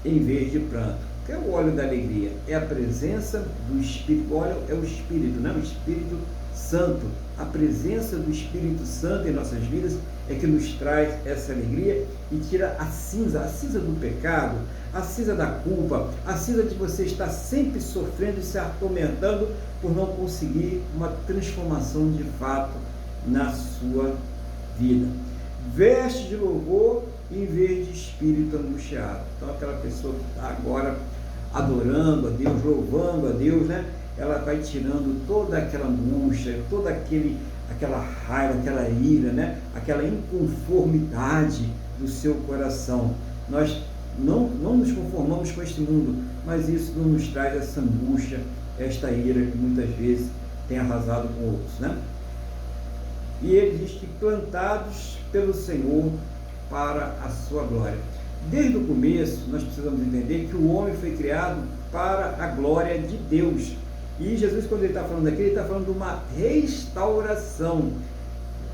em vez de pranto. O que é o óleo da alegria? É a presença do Espírito. O óleo é o Espírito, né? O Espírito Santo. A presença do Espírito Santo em nossas vidas é que nos traz essa alegria e tira a cinza do pecado, a cinza da culpa, a cinza de você estar sempre sofrendo e se atormentando por não conseguir uma transformação de fato na sua vida. veste de louvor em vez de espírito angustiado. Então aquela pessoa que está agora adorando a Deus, louvando a Deus, né? Ela vai tirando toda aquela angústia, toda aquela raiva, aquela ira, né? Aquela inconformidade do seu coração. Nós não nos conformamos com este mundo, mas isso não nos traz essa angústia, esta ira que muitas vezes tem arrasado com outros, né? E ele diz que plantados pelo Senhor para a sua glória. Desde o começo, nós precisamos entender que o homem foi criado para a glória de Deus. E Jesus, quando ele está falando aqui, ele está falando de uma restauração.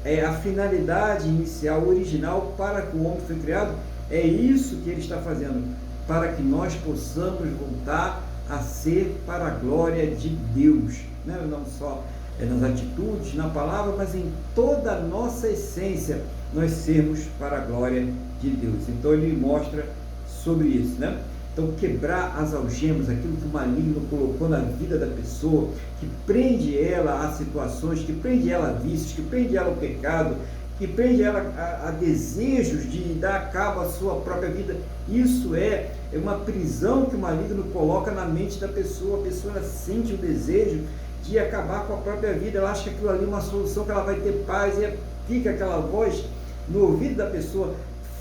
A finalidade inicial, original, para que o homem foi criado, é isso que ele está fazendo, para que nós possamos voltar a ser para a glória de Deus, né? Não só nas atitudes, na palavra, mas em toda a nossa essência, nós sermos para a glória de Deus. Então ele mostra sobre isso, né? Então quebrar as algemas, aquilo que o maligno colocou na vida da pessoa, que prende ela a situações, que prende ela a vícios, que prende ela ao pecado, que prende ela a desejos de dar cabo à sua própria vida. Isso é uma prisão que o maligno coloca na mente da pessoa. A pessoa ela sente o desejo de acabar com a própria vida, ela acha que aquilo ali é uma solução, que ela vai ter paz, e fica aquela voz no ouvido da pessoa: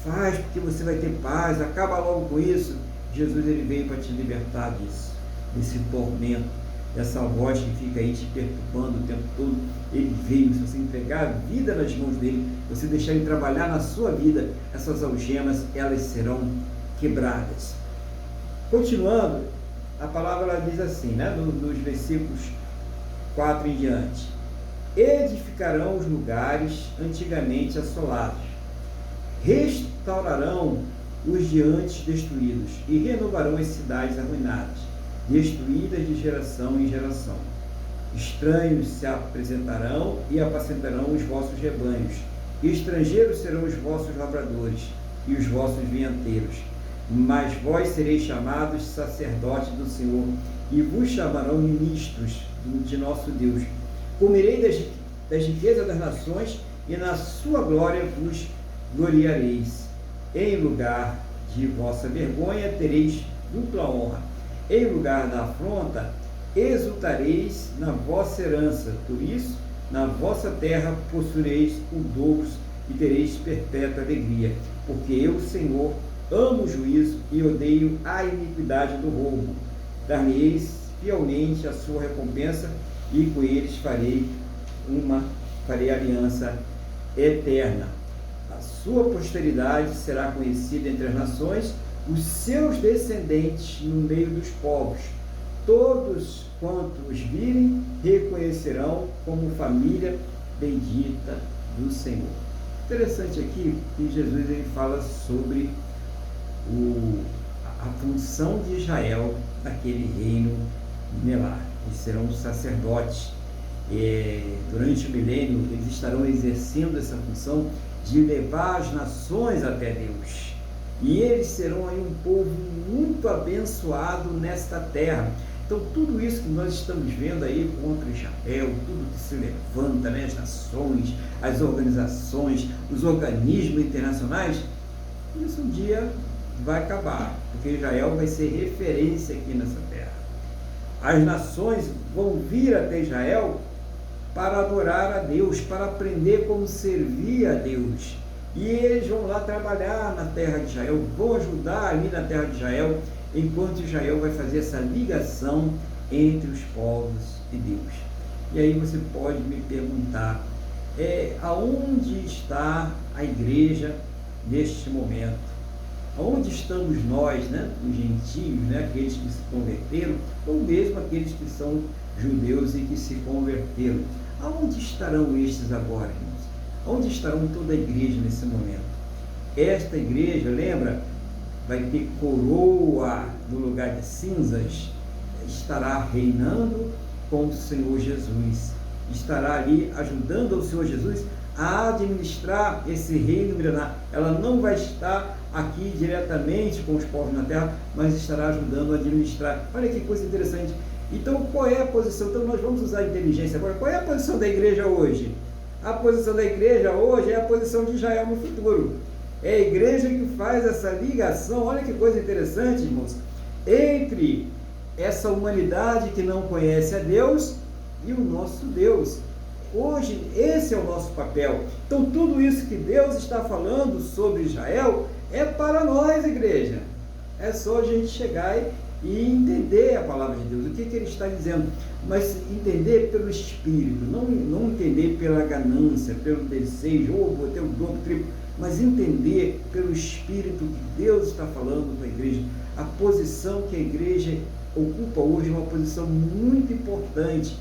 faz porque você vai ter paz, acaba logo com isso. Jesus ele veio para te libertar disso, desse tormento, dessa voz que fica aí te perturbando o tempo todo. Ele veio, se você entregar a vida nas mãos dele, você deixar ele trabalhar na sua vida, essas algemas, elas serão quebradas. Continuando, a palavra ela diz assim, né, nos versículos 4 em diante: edificarão os lugares antigamente assolados, restaurarão os de antes destruídos e renovarão as cidades arruinadas, destruídas de geração em geração. Estranhos se apresentarão e apacentarão os vossos rebanhos, estrangeiros serão os vossos lavradores e os vossos vinhateiros. Mas vós sereis chamados sacerdotes do Senhor, e vos chamarão ministros de nosso Deus. Comerei das riquezas das nações, e na sua glória vos gloriareis. Em lugar de vossa vergonha tereis dupla honra. Em lugar da afronta exultareis na vossa herança. Por isso, na vossa terra possuireis o dobro e tereis perpétua alegria. Porque eu, Senhor, amo o juízo e odeio a iniquidade do roubo. Dar-me-eis fielmente a sua recompensa, e com eles farei aliança eterna. A sua posteridade será conhecida entre as nações, os seus descendentes no meio dos povos. Todos quantos os virem reconhecerão como família bendita do Senhor. Interessante aqui que Jesus ele fala sobre a função de Israel naquele reino milenar. Eles serão os sacerdotes. Durante o milênio, eles estarão exercendo essa função de levar as nações até Deus. E eles serão aí um povo muito abençoado nesta terra. Então, tudo isso que nós estamos vendo aí contra Israel, tudo que se levanta, né, as nações, as organizações, os organismos internacionais, isso um dia vai acabar, porque Israel vai ser referência aqui nessa terra. As nações vão vir até Israel para adorar a Deus, para aprender como servir a Deus. E eles vão lá trabalhar na terra de Israel, vão ajudar ali na terra de Israel, enquanto Israel vai fazer essa ligação entre os povos e Deus. E aí você pode me perguntar, aonde está a igreja neste momento? Aonde estamos nós, né, os gentios, né, aqueles que se converteram, ou mesmo aqueles que são judeus e que se converteram? Aonde estarão estes agora, irmãos? Onde estarão toda a igreja nesse momento? Esta igreja, lembra, vai ter coroa no lugar de cinzas, estará reinando com o Senhor Jesus, estará ali ajudando o Senhor Jesus a administrar esse reino milenar. Ela não vai estar aqui diretamente com os povos na terra, mas estará ajudando a administrar. Olha que coisa interessante. Então, qual é a posição? Então, nós vamos usar a inteligência agora. Qual é a posição da igreja hoje? A posição da igreja hoje é a posição de Israel no futuro. É a igreja que faz essa ligação, olha que coisa interessante, irmãos, entre essa humanidade que não conhece a Deus e o nosso Deus. Hoje, esse é o nosso papel. Então, tudo isso que Deus está falando sobre Israel é para nós, igreja. É só a gente chegar e entender a palavra de Deus, o que Ele está dizendo, mas entender pelo Espírito, não entender pela ganância, pelo desejo, ou vou ter o dobro, triplo, mas entender pelo Espírito que Deus está falando com a igreja. A posição que a igreja ocupa hoje é uma posição muito importante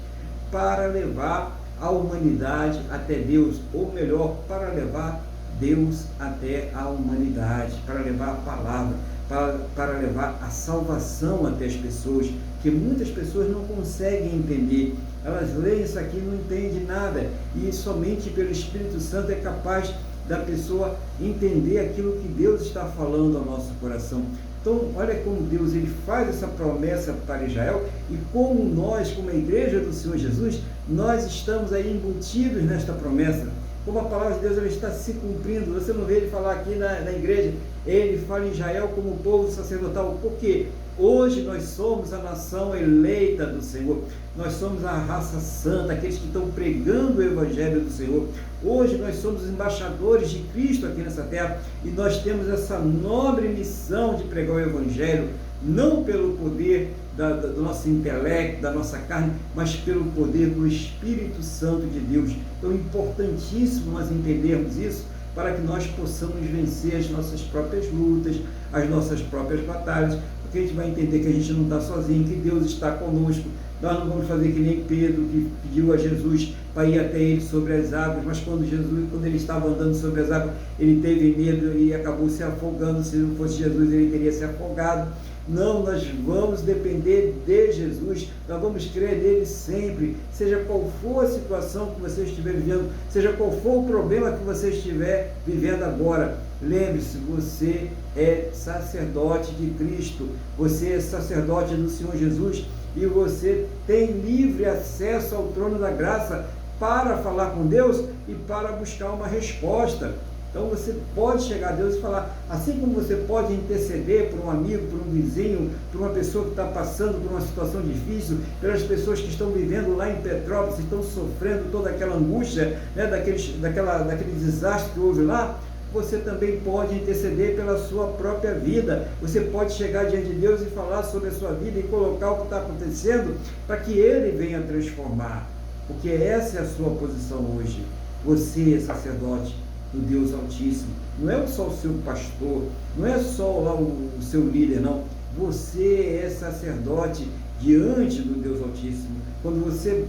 para levar a humanidade até Deus, ou melhor, para levar Deus até a humanidade, para levar a palavra, para levar a salvação até as pessoas, que muitas pessoas não conseguem entender. Elas leem isso aqui e não entendem nada, e somente pelo Espírito Santo é capaz da pessoa entender aquilo que Deus está falando ao nosso coração. Então, olha como Deus ele faz essa promessa para Israel, e como nós, como a igreja do Senhor Jesus, nós estamos aí embutidos nesta promessa. Como a palavra de Deus ela está se cumprindo. Você não vê ele falar aqui na igreja, ele fala em Israel como povo sacerdotal. Por quê? Hoje nós somos a nação eleita do Senhor, nós somos a raça santa, aqueles que estão pregando o Evangelho do Senhor. Hoje nós somos embaixadores de Cristo aqui nessa terra, e nós temos essa nobre missão de pregar o Evangelho, não pelo poder do nosso intelecto, da nossa carne, mas pelo poder do Espírito Santo de Deus. Então é importantíssimo nós entendermos isso, para que nós possamos vencer as nossas próprias lutas, as nossas próprias batalhas, porque a gente vai entender que a gente não está sozinho, que Deus está conosco. Nós não vamos fazer que nem Pedro, que pediu a Jesus para ir até ele sobre as águas, mas quando ele estava andando sobre as águas, ele teve medo e acabou se afogando. Se não fosse Jesus, ele teria se afogado. Não, nós vamos depender de Jesus, nós vamos crer nele sempre, seja qual for a situação que você estiver vivendo, seja qual for o problema que você estiver vivendo agora. Lembre-se, você é sacerdote de Cristo, você é sacerdote do Senhor Jesus, e você tem livre acesso ao trono da graça para falar com Deus e para buscar uma resposta. Então você pode chegar a Deus e falar, assim como você pode interceder por um amigo, por um vizinho, por uma pessoa que está passando por uma situação difícil, pelas pessoas que estão vivendo lá em Petrópolis, estão sofrendo toda aquela angústia, né, daquele desastre que houve lá. Você também pode interceder pela sua própria vida. Você pode chegar diante de Deus e falar sobre a sua vida e colocar o que está acontecendo para que Ele venha transformar, porque essa é a sua posição hoje. Você é sacerdote do Deus Altíssimo, não é só o seu pastor, não é só lá o seu líder, não. Você é sacerdote diante do Deus Altíssimo. Quando você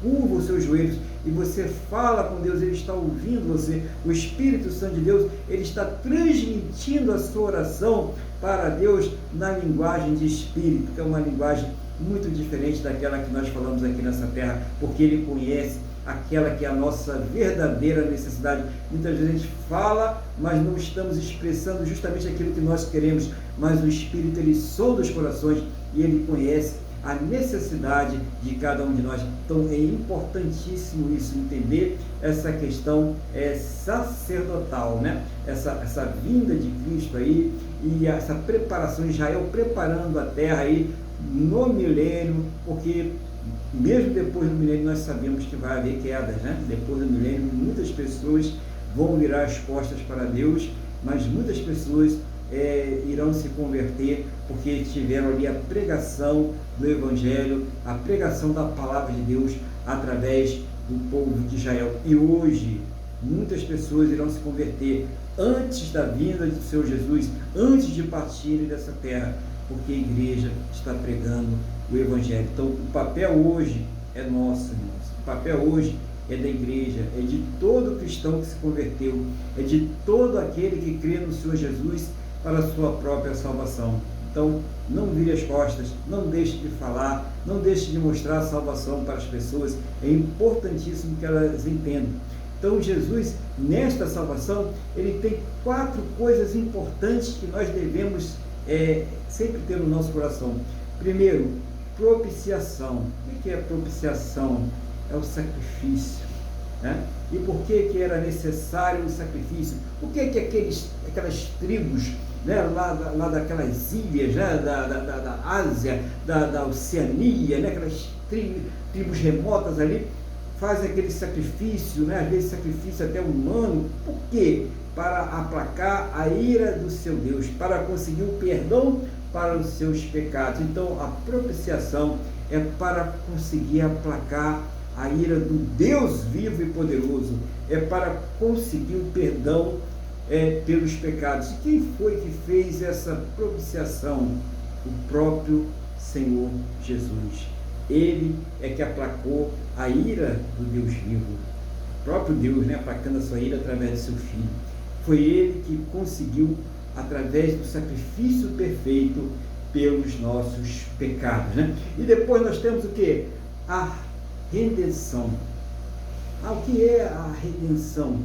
curva os seus joelhos e você fala com Deus, Ele está ouvindo você. O Espírito Santo de Deus, Ele está transmitindo a sua oração para Deus na linguagem de Espírito, que é uma linguagem muito diferente daquela que nós falamos aqui nessa terra, porque Ele conhece aquela que é a nossa verdadeira necessidade. Muitas vezes a gente fala, mas não estamos expressando justamente aquilo que nós queremos, mas o Espírito, Ele sonda os corações e Ele conhece a necessidade de cada um de nós. Então é importantíssimo isso, entender essa questão sacerdotal, né? Essa vinda de Cristo aí, e essa preparação, Israel preparando a terra aí no milênio, porque mesmo depois do milênio nós sabemos que vai haver quedas, né? Depois do milênio muitas pessoas vão virar as costas para Deus, mas muitas pessoas irão se converter porque tiveram ali a pregação do Evangelho, a pregação da palavra de Deus através do povo de Israel. E hoje muitas pessoas irão se converter antes da vinda do Senhor Jesus, antes de partirem dessa terra, porque a igreja está pregando o Evangelho. Então o papel hoje é nosso, irmãos. O papel hoje é da igreja, é de todo cristão que se converteu, é de todo aquele que crê no Senhor Jesus para a sua própria salvação. Então não vire as costas, não deixe de falar, não deixe de mostrar a salvação para as pessoas. É importantíssimo que elas entendam. Então Jesus, nesta salvação, ele tem 4 coisas importantes que nós devemos sempre ter no nosso coração. Primeiro, propiciação. O que é propiciação? É o sacrifício. né? E por que era necessário o sacrifício? Por que aquelas tribos, né, lá daquelas ilhas, né, da Ásia, da Oceania, né, aquelas tribos remotas ali, fazem aquele sacrifício, né, às vezes sacrifício até humano? Por quê? Para aplacar a ira do seu Deus, para conseguir o perdão para os seus pecados. Então a propiciação é para conseguir aplacar a ira do Deus vivo e poderoso, é para conseguir o perdão pelos pecados. E quem foi que fez essa propiciação? O próprio Senhor Jesus. Ele é que aplacou a ira do Deus vivo, o próprio Deus, né, aplacando a sua ira através do seu Filho. Foi ele que conseguiu, através do sacrifício perfeito, pelos nossos pecados, né? E depois nós temos o que? A redenção. O que é a redenção?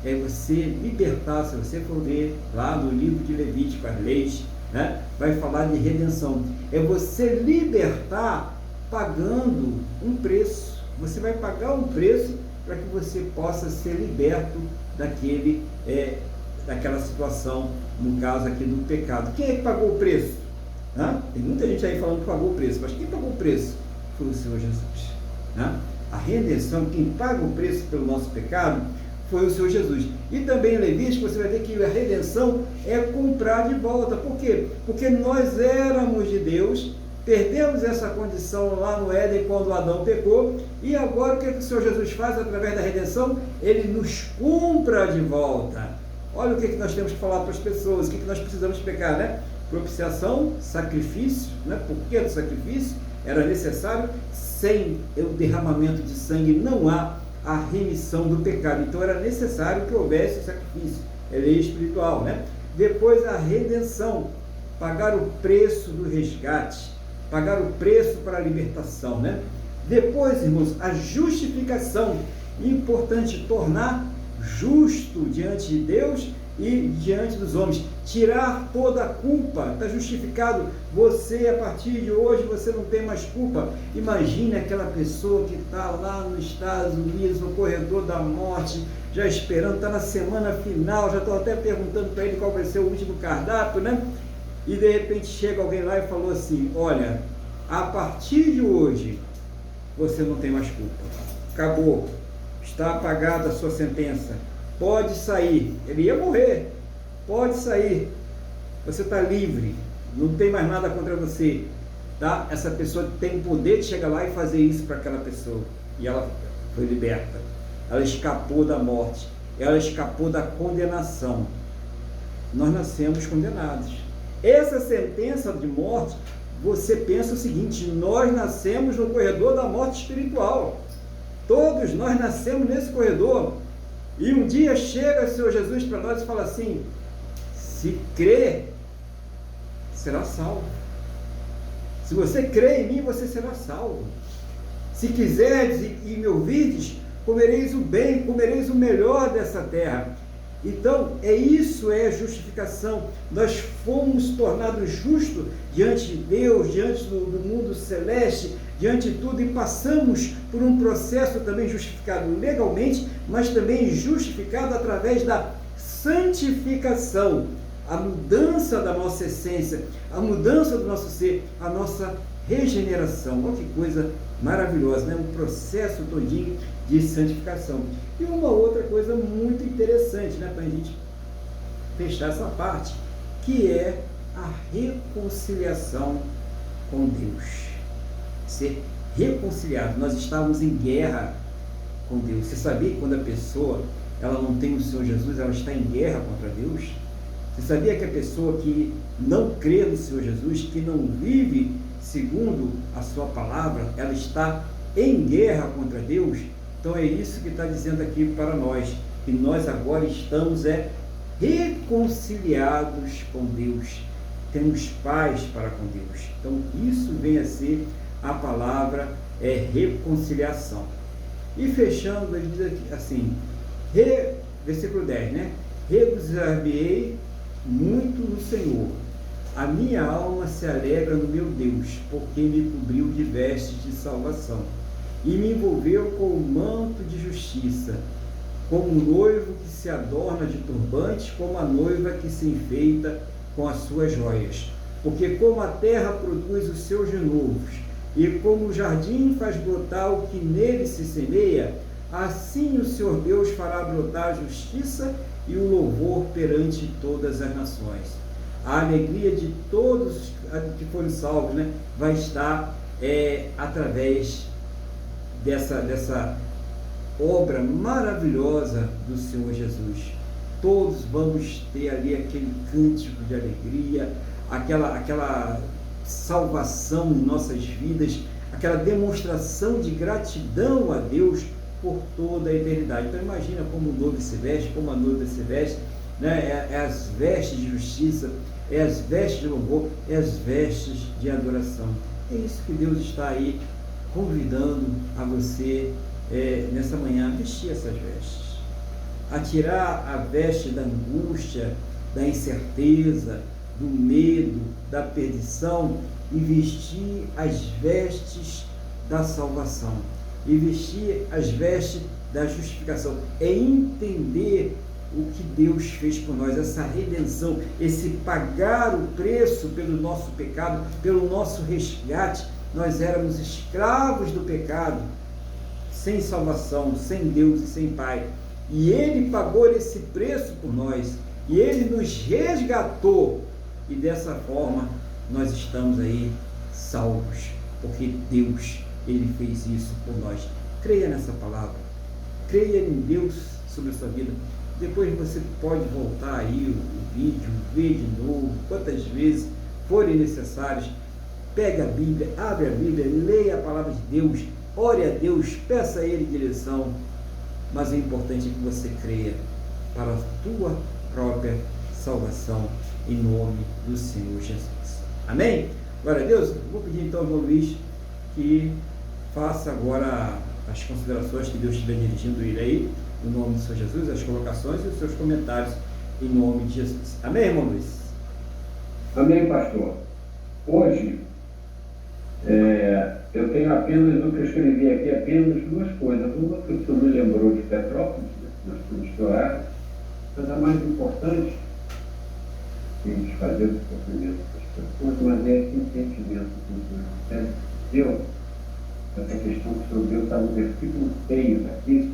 É você libertar. Se você for ver lá no livro de Levítico, as leis, né, vai falar de redenção. É você libertar pagando um preço. Você vai pagar um preço para que você possa ser liberto daquela situação, no caso aqui do pecado. Quem é que pagou o preço? Tem muita gente aí falando que pagou o preço, mas quem pagou o preço? Foi o Senhor Jesus. A redenção, quem paga o preço pelo nosso pecado, foi o Senhor Jesus. E também em Levítico você vai ver que a redenção é comprar de volta. Por quê? Porque nós éramos de Deus, perdemos essa condição lá no Éden quando Adão pecou, e agora o que o Senhor Jesus faz através da redenção? Ele nos compra de volta. Olha o que nós temos que falar para as pessoas, o que nós precisamos pecar, né? Propiciação, sacrifício, né? Por que o sacrifício era necessário? Sem o derramamento de sangue não há a remissão do pecado. Então era necessário que houvesse o sacrifício. É lei espiritual, né? Depois a redenção, pagar o preço do resgate, pagar o preço para a libertação, né? Depois, irmãos, a justificação. Importante, tornar justo diante de Deus e diante dos homens, tirar toda a culpa. Está justificado. Você, a partir de hoje, você não tem mais culpa. Imagine aquela pessoa que está lá nos Estados Unidos, no corredor da morte, já esperando, está na semana final, já estou até perguntando para ele qual vai ser o último cardápio, né? E de repente chega alguém lá e falou assim: olha, a partir de hoje você não tem mais culpa, acabou, está apagada a sua sentença, pode sair. Ele ia morrer, pode sair, você está livre, não tem mais nada contra você, tá? Essa pessoa tem o poder de chegar lá e fazer isso para aquela pessoa, e ela foi liberta, ela escapou da morte, ela escapou da condenação. Nós nascemos condenados. Essa sentença de morte, você pensa o seguinte: nós nascemos no corredor da morte espiritual. Todos nós nascemos nesse corredor. E um dia chega o Senhor Jesus para nós e fala assim: se crer, será salvo. Se você crê em mim, você será salvo. Se quiseres e me ouvirdes, comereis o bem, comereis o melhor dessa terra. Então, isso é justificação. Nós fomos tornados justos diante de Deus, diante do mundo celeste, diante de tudo, e passamos por um processo também justificado legalmente, mas também justificado através da santificação, a mudança da nossa essência, a mudança do nosso ser, a nossa regeneração. Olha que coisa maravilhosa, né? Um processo todinho de santificação. E uma outra coisa muito interessante, né, para a gente fechar essa parte, que é a reconciliação com Deus. Ser reconciliado. Nós estávamos em guerra com Deus. Você sabia que quando a pessoa ela não tem o Senhor Jesus, ela está em guerra contra Deus? Você sabia que a pessoa que não crê no Senhor Jesus, que não vive segundo a sua palavra, ela está em guerra contra Deus? Então é isso que está dizendo aqui para nós, que nós agora estamos reconciliados com Deus, temos paz para com Deus. Então isso vem a ser a palavra reconciliação. E fechando, ele diz aqui, assim, versículo 10, né? Regozijar-me-ei muito no Senhor, a minha alma se alegra no meu Deus, porque me cobriu de vestes de salvação. e me envolveu com o manto de justiça, como um noivo que se adorna de turbante, como a noiva que se enfeita com as suas joias. Porque como a terra produz os seus renovos, e como o jardim faz brotar o que nele se semeia, assim o Senhor Deus fará brotar a justiça e o louvor perante todas as nações. A alegria de todos que foram salvos, né, vai estar através dessa obra maravilhosa do Senhor Jesus. Todos vamos ter ali aquele cântico de alegria, aquela salvação em nossas vidas, aquela demonstração de gratidão a Deus por toda a eternidade. Então imagina como o noivo se veste, como a noiva se veste, né? É as vestes de justiça, é as vestes de louvor, é as vestes de adoração. É isso que Deus está aí convidando a você nessa manhã, vestir essas vestes, a tirar a veste da angústia, da incerteza, do medo, da perdição, e vestir as vestes da salvação, e vestir as vestes da justificação. É entender o que Deus fez por nós, essa redenção, esse pagar o preço pelo nosso pecado, pelo nosso resgate. Nós éramos escravos do pecado, sem salvação, sem Deus e sem Pai, e Ele pagou esse preço por nós, e Ele nos resgatou, e dessa forma nós estamos aí salvos, porque Deus, Ele fez isso por nós. Creia nessa palavra, creia em Deus sobre a sua vida. Depois você pode voltar aí o vídeo, ver de novo, quantas vezes forem necessárias. Pega a Bíblia, abre a Bíblia, leia a palavra de Deus, ore a Deus, peça a Ele direção, mas o importante é que você creia para a tua própria salvação, em nome do Senhor Jesus. Amém? Glória a Deus. Vou pedir então ao irmão Luiz que faça agora as considerações que Deus estiver dirigindo ele aí, em nome do Senhor Jesus, as colocações e os seus comentários, em nome de Jesus. Amém, irmão Luiz? Amém, pastor. Hoje, eu tenho apenas, o que eu escrevi aqui, apenas duas coisas. Uma que o senhor me lembrou de Petrópolis, nós temos que orar, mas a mais importante, que a gente fazer o sofrimento das pessoas, mas é esse entendimento que o Senhor deu, essa questão que o Senhor deu está no versículo 6 aqui.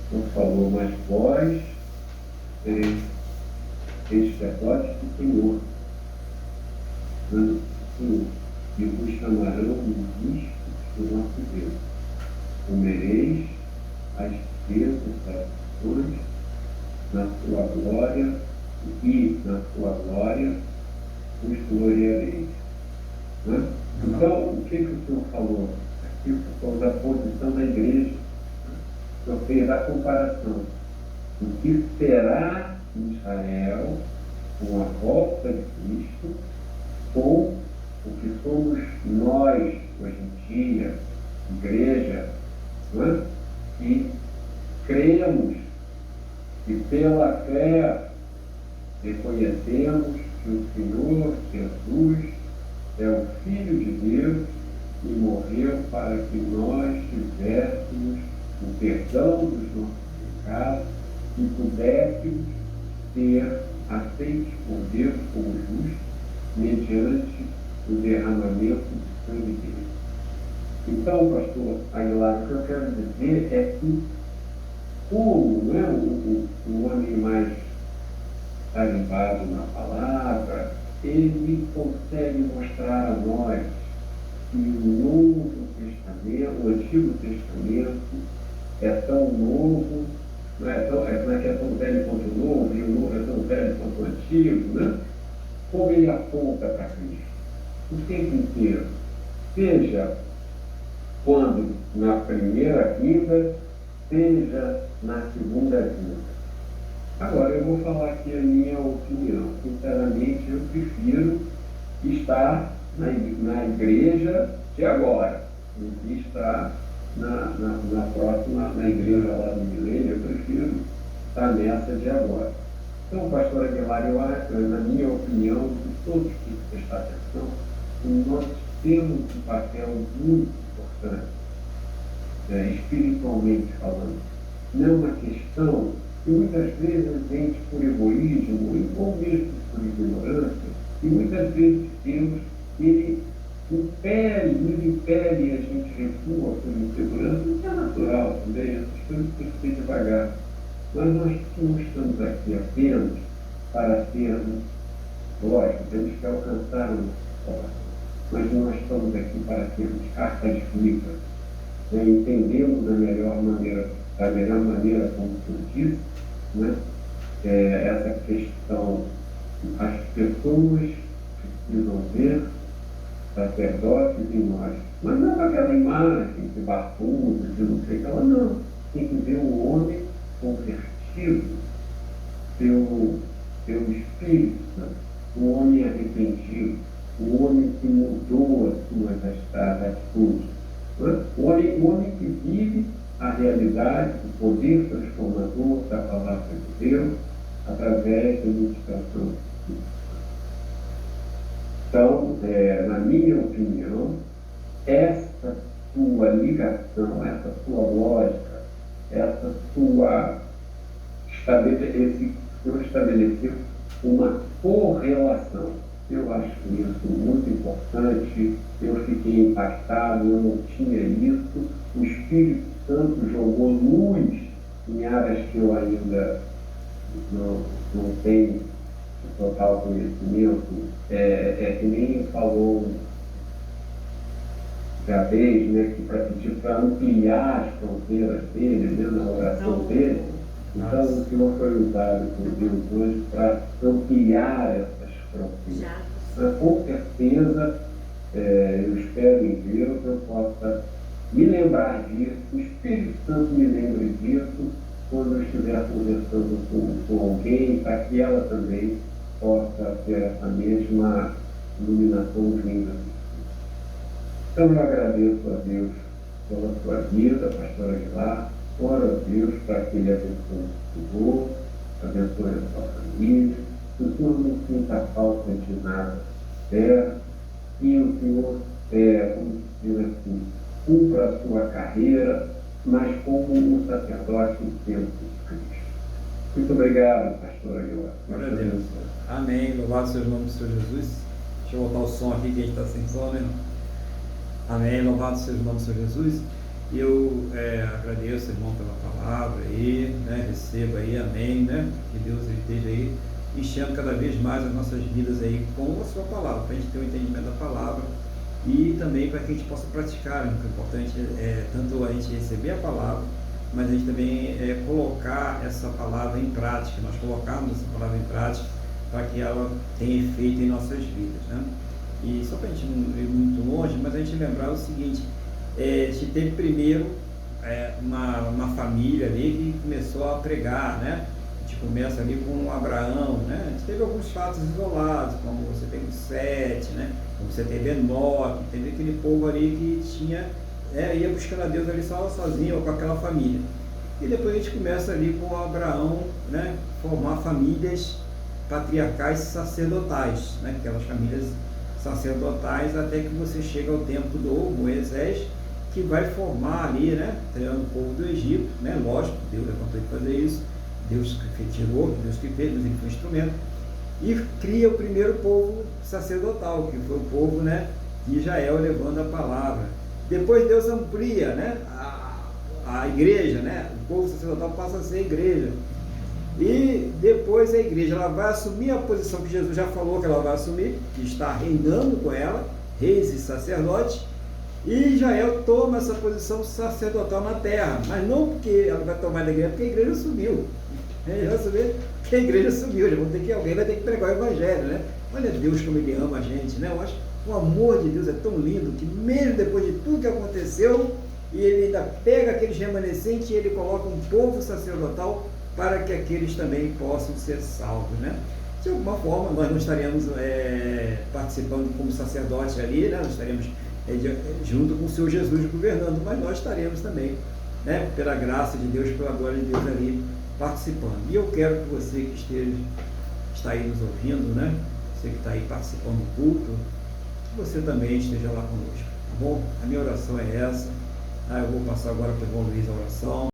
O Senhor falou, mas vós sereis sacerdotes do Senhor, e vos chamarão ministros do nosso Deus. Comereis as riquezas das nações na sua glória, e na sua glória os gloriareis. Né? Então, o que o Senhor falou aqui? O Senhor da posição da igreja. O Senhor fez a comparação do que será Israel com a volta de Cristo, com o que somos nós, hoje em dia, igreja, né? Que cremos e pela fé reconhecemos que o Senhor Jesus é o Filho de Deus e morreu para que nós tivéssemos o perdão dos nossos pecados e pudéssemos ser aceitos por Deus como justos mediante o derramamento do sangue dele. Então, pastor Aguilar, o que eu quero dizer é que como, né, o homem mais tarimbado na palavra, ele consegue mostrar a nós que o Novo Testamento, o Antigo Testamento, é tão novo, não é tão velho quanto o novo, e o novo é tão velho quanto o antigo, né? Como ele aponta para Cristo o tempo inteiro, seja quando na primeira vinda, seja na segunda vinda. Agora, eu vou falar aqui a minha opinião. Sinceramente, eu prefiro estar na igreja de agora, do que estar na próxima, na igreja lá do milênio. Eu prefiro estar nessa de agora. Então, pastor Aguilar, na minha opinião, todos têm que prestar atenção, nós temos um papel muito importante espiritualmente falando. Não é uma questão que muitas vezes a gente, por egoísmo, ou mesmo por ignorância, e muitas vezes Deus, ele impele, a gente recua por insegurança, o que é natural também, essas coisas têm que ser devagar. Mas nós não estamos aqui apenas para sermos, lógico, temos que alcançar uma forma, mas nós estamos aqui para sermos cartas vivas, né, entendendo da melhor maneira como eu disse, né, essa questão, as pessoas precisam ver sacerdotes em nós, mas não aquela imagem de barbudo, de não sei o que ela, não. Tem que ver o homem convertido pelo Espírito Santo, o homem arrependido, o homem que mudou as suas atitudes, né? O homem que vive a realidade, o poder transformador da palavra de Deus através da meditação. Então, na minha opinião, essa sua ligação, essa sua lógica, essa sua estabelecer uma correlação. Eu acho isso muito importante, eu fiquei impactado, eu não tinha isso. O Espírito Santo jogou luz em áreas que eu ainda não tenho total conhecimento, que nem falou da vez, né, que para pedir para ampliar as fronteiras dele, né, na oração dele. Então o Senhor foi usado por Deus hoje para ampliar essas fronteiras. Mas, com certeza, eu espero em Deus eu possa me lembrar disso, o Espírito Santo me lembre disso quando eu estiver conversando com alguém, para que ela também possa ter essa mesma iluminação vinda. Então eu agradeço a Deus pela sua vida, pastora Aguilar, oro a Deus para que Ele abençoe o Senhor, abençoe a sua família, que o Senhor não sinta falta de nada terra, e o Senhor, como diz assim, cumpra a sua carreira, mas como um sacerdote em tempo de Cristo. Muito obrigado, pastor Aguilar. Glória a Deus. Amém. Louvado seja o nome do Senhor Jesus. Deixa eu botar o som aqui, que a gente está sem som, né? Amém. Louvado seja o nome do Senhor Jesus. E eu agradeço, irmão, pela palavra aí, né? Receba aí, amém, né? Que Deus esteja aí enchendo cada vez mais as nossas vidas aí com a sua palavra, para a gente ter o entendimento da palavra e também para que a gente possa praticar, né? O importante é tanto a gente receber a palavra, mas a gente também colocar essa palavra em prática, nós colocarmos essa palavra em prática para que ela tenha efeito em nossas vidas, né? E só para a gente não ir muito longe, mas a gente lembrar o seguinte, a gente teve primeiro uma família ali que começou a pregar, né? A gente começa ali com Abraão, né? A gente teve alguns fatos isolados, como você teve Sete, né? Como você teve Enoque, teve aquele povo ali que tinha, ia buscando a Deus ali sozinho ou com aquela família. E depois a gente começa ali com Abraão, né? Formar famílias patriarcais sacerdotais, né? Aquelas famílias sacerdotais, até que você chega ao tempo do Moisés, que vai formar ali, né? Tirando o povo do Egito, né? Lógico, Deus levantou ele fazer isso, Deus que tirou, Deus que fez, mas ele foi instrumento, e cria o primeiro povo sacerdotal, que foi o povo, né, de Israel, levando a palavra. Depois Deus amplia, né, a igreja, né? O povo sacerdotal passa a ser a igreja. E depois a igreja ela vai assumir a posição que Jesus já falou que ela vai assumir, que está reinando com ela, reis e sacerdotes, e Israel toma essa posição sacerdotal na terra, mas não porque ela vai tomar da igreja, porque a igreja subiu. Porque a igreja subiu, alguém vai ter que pregar o evangelho, né? Olha Deus como Ele ama a gente, né? Eu acho que o amor de Deus é tão lindo que mesmo depois de tudo que aconteceu, Ele ainda pega aqueles remanescentes e Ele coloca um povo sacerdotal para que aqueles também possam ser salvos, né? De alguma forma, nós não estaremos participando como sacerdote ali, né? Nós estaremos junto com o Senhor Jesus governando, mas nós estaremos também, né? Pela graça de Deus, pela glória de Deus ali participando. E eu quero que você que está aí nos ouvindo, né? Você que está aí participando do culto, que você também esteja lá conosco, tá bom? A minha oração é essa, Eu vou passar agora para o irmão Luiz a oração.